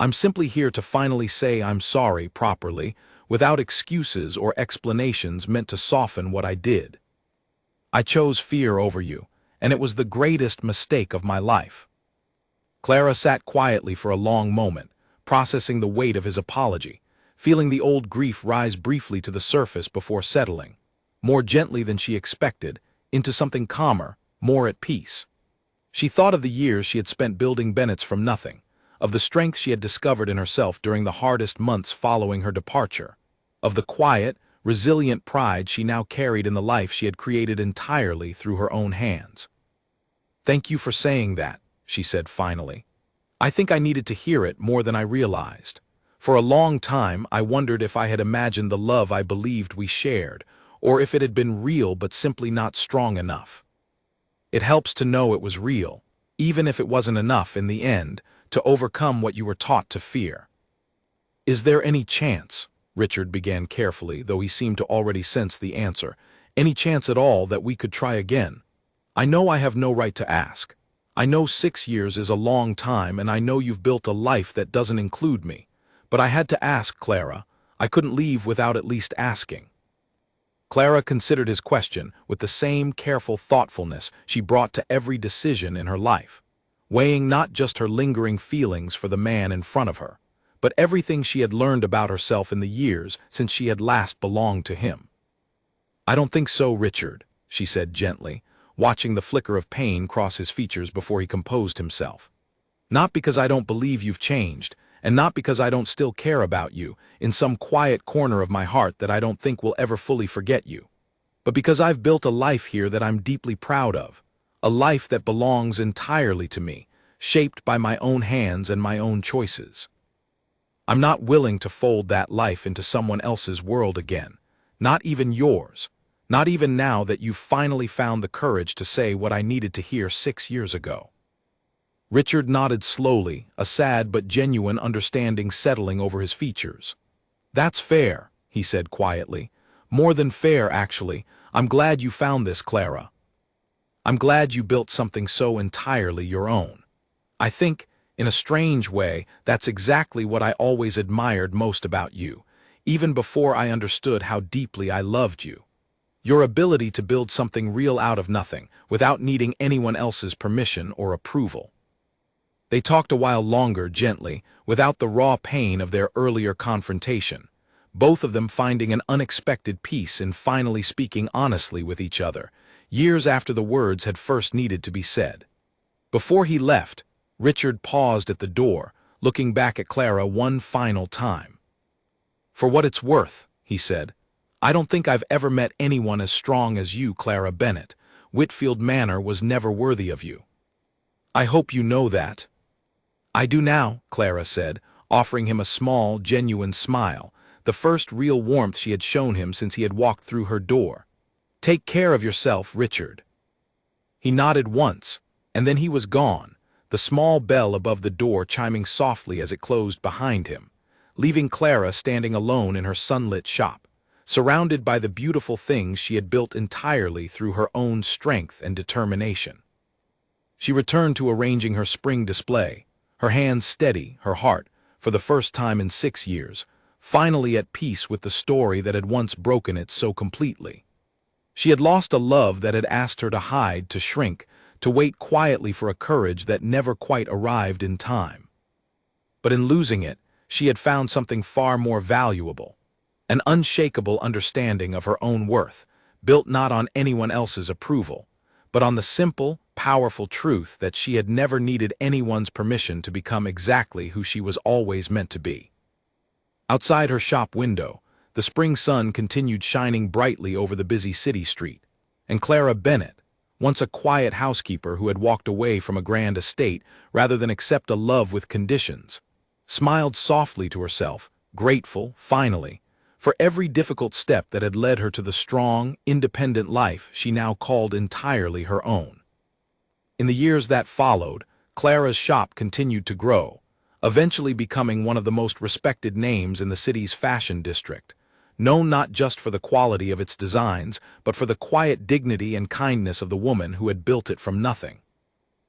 I'm simply here to finally say I'm sorry properly, without excuses or explanations meant to soften what I did. I chose fear over you, and it was the greatest mistake of my life. Clara sat quietly for a long moment, processing the weight of his apology, feeling the old grief rise briefly to the surface before settling, more gently than she expected, into something calmer, more at peace. She thought of the years she had spent building Bennett's from nothing, of the strength she had discovered in herself during the hardest months following her departure, of the quiet, resilient pride she now carried in the life she had created entirely through her own hands. "Thank you for saying that," she said finally. "I think I needed to hear it more than I realized. For a long time, I wondered if I had imagined the love I believed we shared, or if it had been real but simply not strong enough. It helps to know it was real, even if it wasn't enough in the end, to overcome what you were taught to fear." "Is there any chance," Richard began carefully, though he seemed to already sense the answer, "any chance at all that we could try again? I know I have no right to ask. I know 6 years is a long time, and I know you've built a life that doesn't include me. But I had to ask, Clara. I couldn't leave without at least asking." Clara considered his question with the same careful thoughtfulness she brought to every decision in her life, weighing not just her lingering feelings for the man in front of her, but everything she had learned about herself in the years since she had last belonged to him. "I don't think so, Richard," she said gently, watching the flicker of pain cross his features before he composed himself. "Not because I don't believe you've changed, and not because I don't still care about you, in some quiet corner of my heart that I don't think will ever fully forget you, but because I've built a life here that I'm deeply proud of, a life that belongs entirely to me, shaped by my own hands and my own choices. I'm not willing to fold that life into someone else's world again, not even yours, not even now that you've finally found the courage to say what I needed to hear 6 years ago." Richard nodded slowly, a sad but genuine understanding settling over his features. "That's fair," he said quietly. "More than fair, actually. I'm glad you found this, Clara. I'm glad you built something so entirely your own. I think, in a strange way, that's exactly what I always admired most about you, even before I understood how deeply I loved you. Your ability to build something real out of nothing, without needing anyone else's permission or approval." They talked a while longer gently, without the raw pain of their earlier confrontation, both of them finding an unexpected peace in finally speaking honestly with each other, years after the words had first needed to be said. Before he left, Richard paused at the door, looking back at Clara one final time. "For what it's worth," he said, "I don't think I've ever met anyone as strong as you, Clara Bennett. Whitfield Manor was never worthy of you. I hope you know that." "I do now," Clara said, offering him a small, genuine smile, the first real warmth she had shown him since he had walked through her door. "Take care of yourself, Richard." He nodded once, and then he was gone, the small bell above the door chiming softly as it closed behind him, leaving Clara standing alone in her sunlit shop, surrounded by the beautiful things she had built entirely through her own strength and determination. She returned to arranging her spring display, her hands steady, her heart, for the first time in 6 years, finally at peace with the story that had once broken it so completely. She had lost a love that had asked her to hide, to shrink, to wait quietly for a courage that never quite arrived in time. But in losing it, she had found something far more valuable, an unshakable understanding of her own worth, built not on anyone else's approval, but on the simple, powerful truth that she had never needed anyone's permission to become exactly who she was always meant to be. Outside her shop window, the spring sun continued shining brightly over the busy city street, and Clara Bennett, once a quiet housekeeper who had walked away from a grand estate rather than accept a love with conditions, smiled softly to herself, grateful, finally, for every difficult step that had led her to the strong, independent life she now called entirely her own. In the years that followed, Clara's shop continued to grow, eventually becoming one of the most respected names in the city's fashion district, known not just for the quality of its designs, but for the quiet dignity and kindness of the woman who had built it from nothing.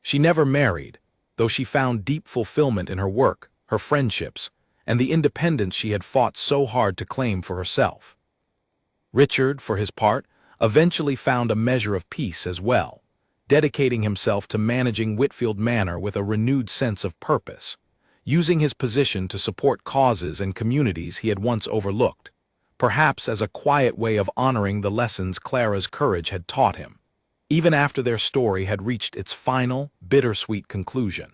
She never married, though she found deep fulfillment in her work, her friendships, and the independence she had fought so hard to claim for herself. Richard, for his part, eventually found a measure of peace as well, dedicating himself to managing Whitfield Manor with a renewed sense of purpose, using his position to support causes and communities he had once overlooked, perhaps as a quiet way of honoring the lessons Clara's courage had taught him, even after their story had reached its final, bittersweet conclusion.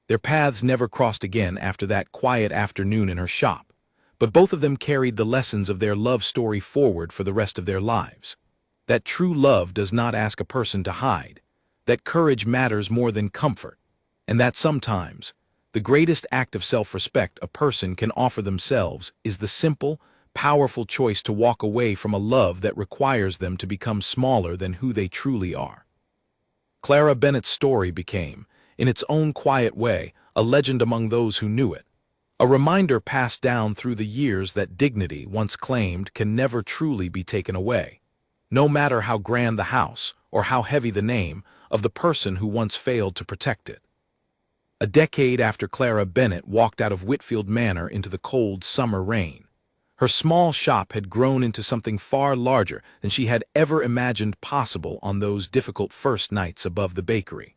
Their paths never crossed again after that quiet afternoon in her shop, but both of them carried the lessons of their love story forward for the rest of their lives. That true love does not ask a person to hide, that courage matters more than comfort, and that sometimes, the greatest act of self-respect a person can offer themselves is the simple, powerful choice to walk away from a love that requires them to become smaller than who they truly are. Clara Bennett's story became, in its own quiet way, a legend among those who knew it, a reminder passed down through the years that dignity, once claimed, can never truly be taken away, no matter how grand the house or how heavy the name of the person who once failed to protect it. A decade after Clara Bennett walked out of Whitfield Manor into the cold summer rain, her small shop had grown into something far larger than she had ever imagined possible on those difficult first nights above the bakery.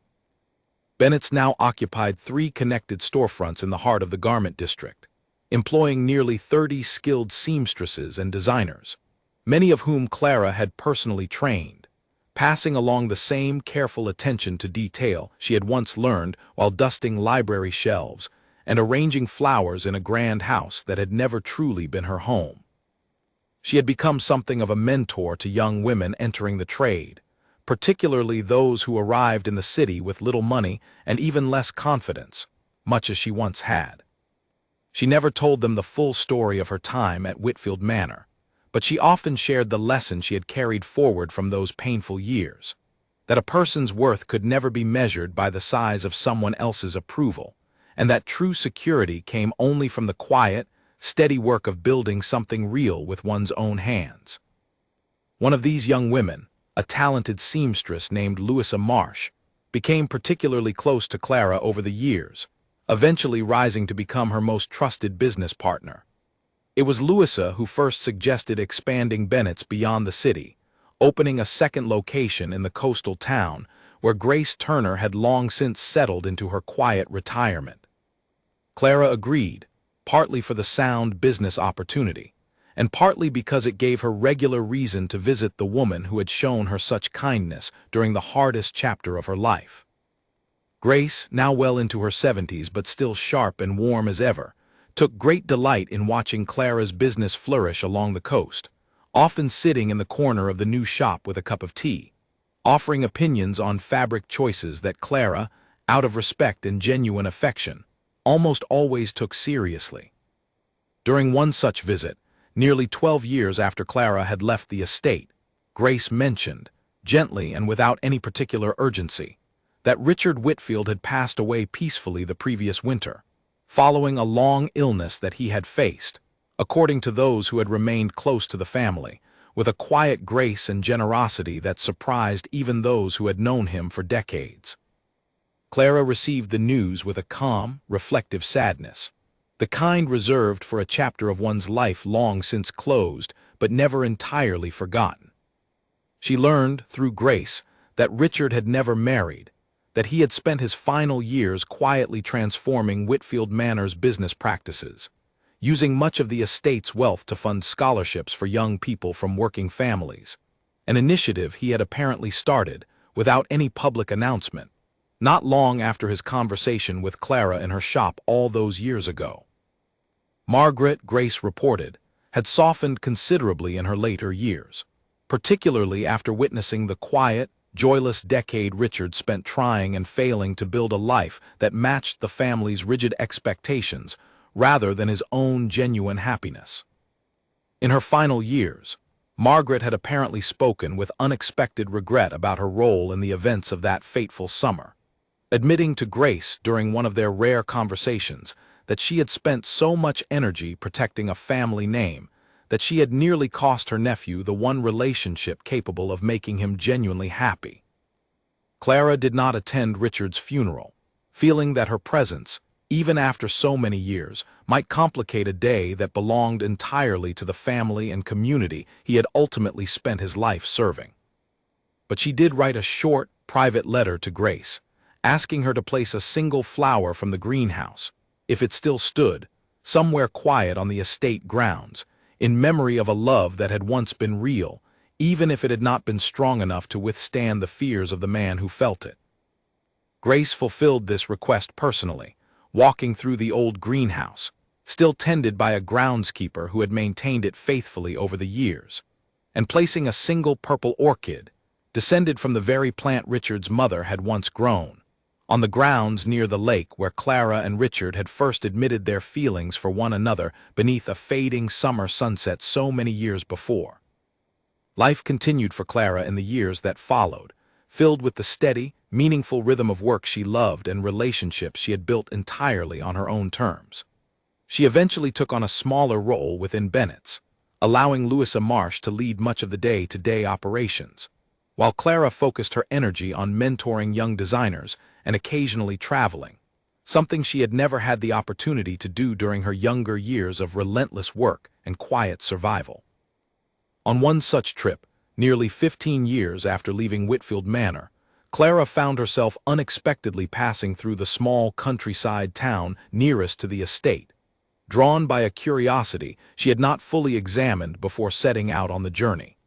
Bennett's now occupied 3 connected storefronts in the heart of the garment district, employing nearly 30 skilled seamstresses and designers, many of whom Clara had personally trained, passing along the same careful attention to detail she had once learned while dusting library shelves and arranging flowers in a grand house that had never truly been her home. She had become something of a mentor to young women entering the trade, particularly those who arrived in the city with little money and even less confidence, much as she once had. She never told them the full story of her time at Whitfield Manor, but she often shared the lesson she had carried forward from those painful years, that a person's worth could never be measured by the size of someone else's approval, and that true security came only from the quiet, steady work of building something real with one's own hands. One of these young women, a talented seamstress named Louisa Marsh, became particularly close to Clara over the years, eventually rising to become her most trusted business partner. It was Louisa who first suggested expanding Bennett's beyond the city, opening a second location in the coastal town where Grace Turner had long since settled into her quiet retirement. Clara agreed, partly for the sound business opportunity, and partly because it gave her regular reason to visit the woman who had shown her such kindness during the hardest chapter of her life. Grace, now well into her 70s but still sharp and warm as ever, took great delight in watching Clara's business flourish along the coast, often sitting in the corner of the new shop with a cup of tea, offering opinions on fabric choices that Clara, out of respect and genuine affection, almost always took seriously. During one such visit, nearly 12 years after Clara had left the estate, Grace mentioned, gently and without any particular urgency, that Richard Whitfield had passed away peacefully the previous winter, following a long illness that he had faced, according to those who had remained close to the family, with a quiet grace and generosity that surprised even those who had known him for decades. Clara received the news with a calm, reflective sadness, the kind reserved for a chapter of one's life long since closed but never entirely forgotten. She learned, through Grace, that Richard had never married, that he had spent his final years quietly transforming Whitfield Manor's business practices, using much of the estate's wealth to fund scholarships for young people from working families, an initiative he had apparently started without any public announcement, not long after his conversation with Clara in her shop all those years ago. Margaret, Grace reported, had softened considerably in her later years, particularly after witnessing the quiet, joyless decade Richard spent trying and failing to build a life that matched the family's rigid expectations rather than his own genuine happiness. In her final years, Margaret had apparently spoken with unexpected regret about her role in the events of that fateful summer, admitting to Grace during one of their rare conversations that she had spent so much energy protecting a family name that she had nearly cost her nephew the one relationship capable of making him genuinely happy. Clara did not attend Richard's funeral, feeling that her presence, even after so many years, might complicate a day that belonged entirely to the family and community he had ultimately spent his life serving. But she did write a short, private letter to Grace, asking her to place a single flower from the greenhouse, if it still stood, somewhere quiet on the estate grounds, in memory of a love that had once been real, even if it had not been strong enough to withstand the fears of the man who felt it. Grace fulfilled this request personally, walking through the old greenhouse, still tended by a groundskeeper who had maintained it faithfully over the years, and placing a single purple orchid, descended from the very plant Richard's mother had once grown, on the grounds near the lake where Clara and Richard had first admitted their feelings for one another beneath a fading summer sunset so many years before. Life continued for Clara in the years that followed, filled with the steady, meaningful rhythm of work she loved and relationships she had built entirely on her own terms. She eventually took on a smaller role within Bennett's, allowing Louisa Marsh to lead much of the day-to-day operations, while Clara focused her energy on mentoring young designers and occasionally traveling, something she had never had the opportunity to do during her younger years of relentless work and quiet survival. On one such trip, nearly 15 years after leaving Whitfield Manor, Clara found herself unexpectedly passing through the small countryside town nearest to the estate, drawn by a curiosity she had not fully examined before setting out on the journey.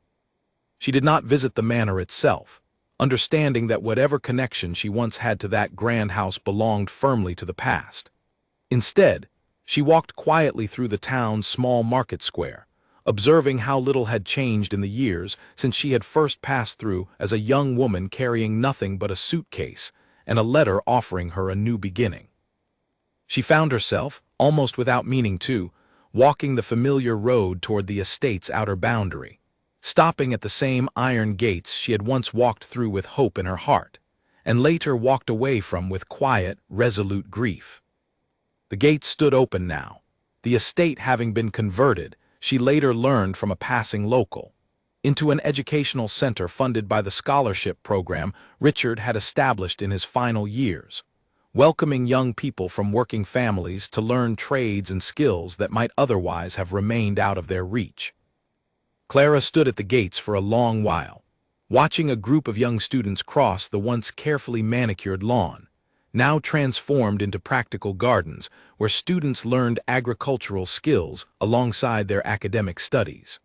She did not visit the manor itself, understanding that whatever connection she once had to that grand house belonged firmly to the past. Instead, she walked quietly through the town's small market square, observing how little had changed in the years since she had first passed through as a young woman carrying nothing but a suitcase and a letter offering her a new beginning. She found herself, almost without meaning to, walking the familiar road toward the estate's outer boundary, stopping at the same iron gates she had once walked through with hope in her heart, and later walked away from with quiet, resolute grief. The gates stood open now, the estate having been converted, she later learned from a passing local, into an educational center funded by the scholarship program Richard had established in his final years, welcoming young people from working families to learn trades and skills that might otherwise have remained out of their reach. Clara stood at the gates for a long while, watching a group of young students cross the once carefully manicured lawn, now transformed into practical gardens where students learned agricultural skills alongside their academic studies.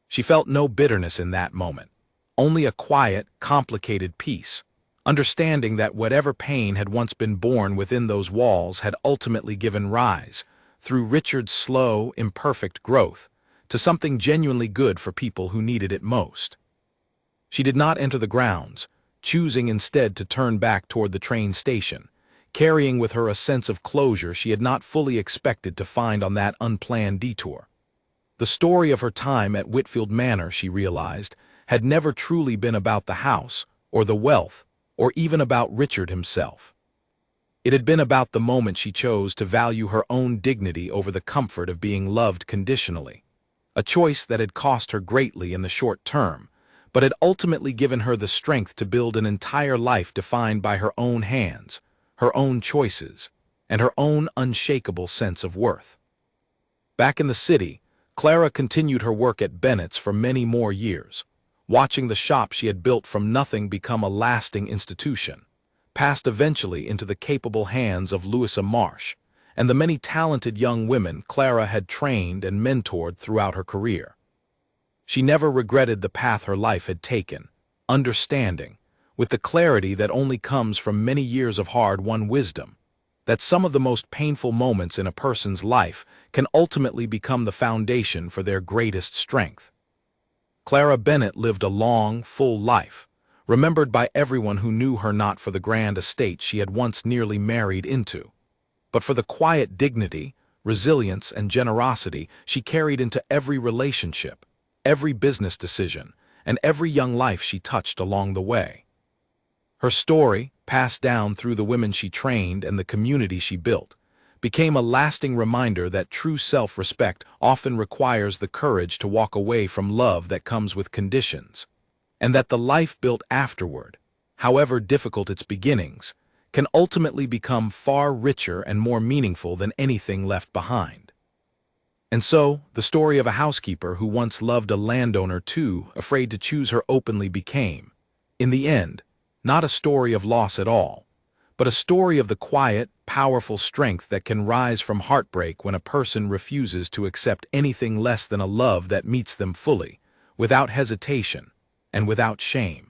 She felt no bitterness in that moment, only a quiet, complicated peace, understanding that whatever pain had once been born within those walls had ultimately given rise, through Richard's slow, imperfect growth, to something genuinely good for people who needed it most. She did not enter the grounds, choosing instead to turn back toward the train station, carrying with her a sense of closure she had not fully expected to find on that unplanned detour. The story of her time at Whitfield Manor, she realized, had never truly been about the house, or the wealth, or even about Richard himself. It had been about the moment she chose to value her own dignity over the comfort of being loved conditionally, a choice that had cost her greatly in the short term, but had ultimately given her the strength to build an entire life defined by her own hands, her own choices, and her own unshakable sense of worth. Back in the city, Clara continued her work at Bennett's for many more years, watching the shop she had built from nothing become a lasting institution, passed eventually into the capable hands of Louisa Marsh, and the many talented young women Clara had trained and mentored throughout her career. She never regretted the path her life had taken, understanding, with the clarity that only comes from many years of hard-won wisdom, that some of the most painful moments in a person's life can ultimately become the foundation for their greatest strength. Clara Bennett lived a long, full life, remembered by everyone who knew her not for the grand estate she had once nearly married into, but for the quiet dignity, resilience, and generosity she carried into every relationship, every business decision, and every young life she touched along the way. Her story, passed down through the women she trained and the community she built, became a lasting reminder that true self-respect often requires the courage to walk away from love that comes with conditions, and that the life built afterward, however difficult its beginnings, can ultimately become far richer and more meaningful than anything left behind. And so, the story of a housekeeper who once loved a landowner too afraid to choose her openly became, in the end, not a story of loss at all, but a story of the quiet, powerful strength that can rise from heartbreak when a person refuses to accept anything less than a love that meets them fully, without hesitation, and without shame.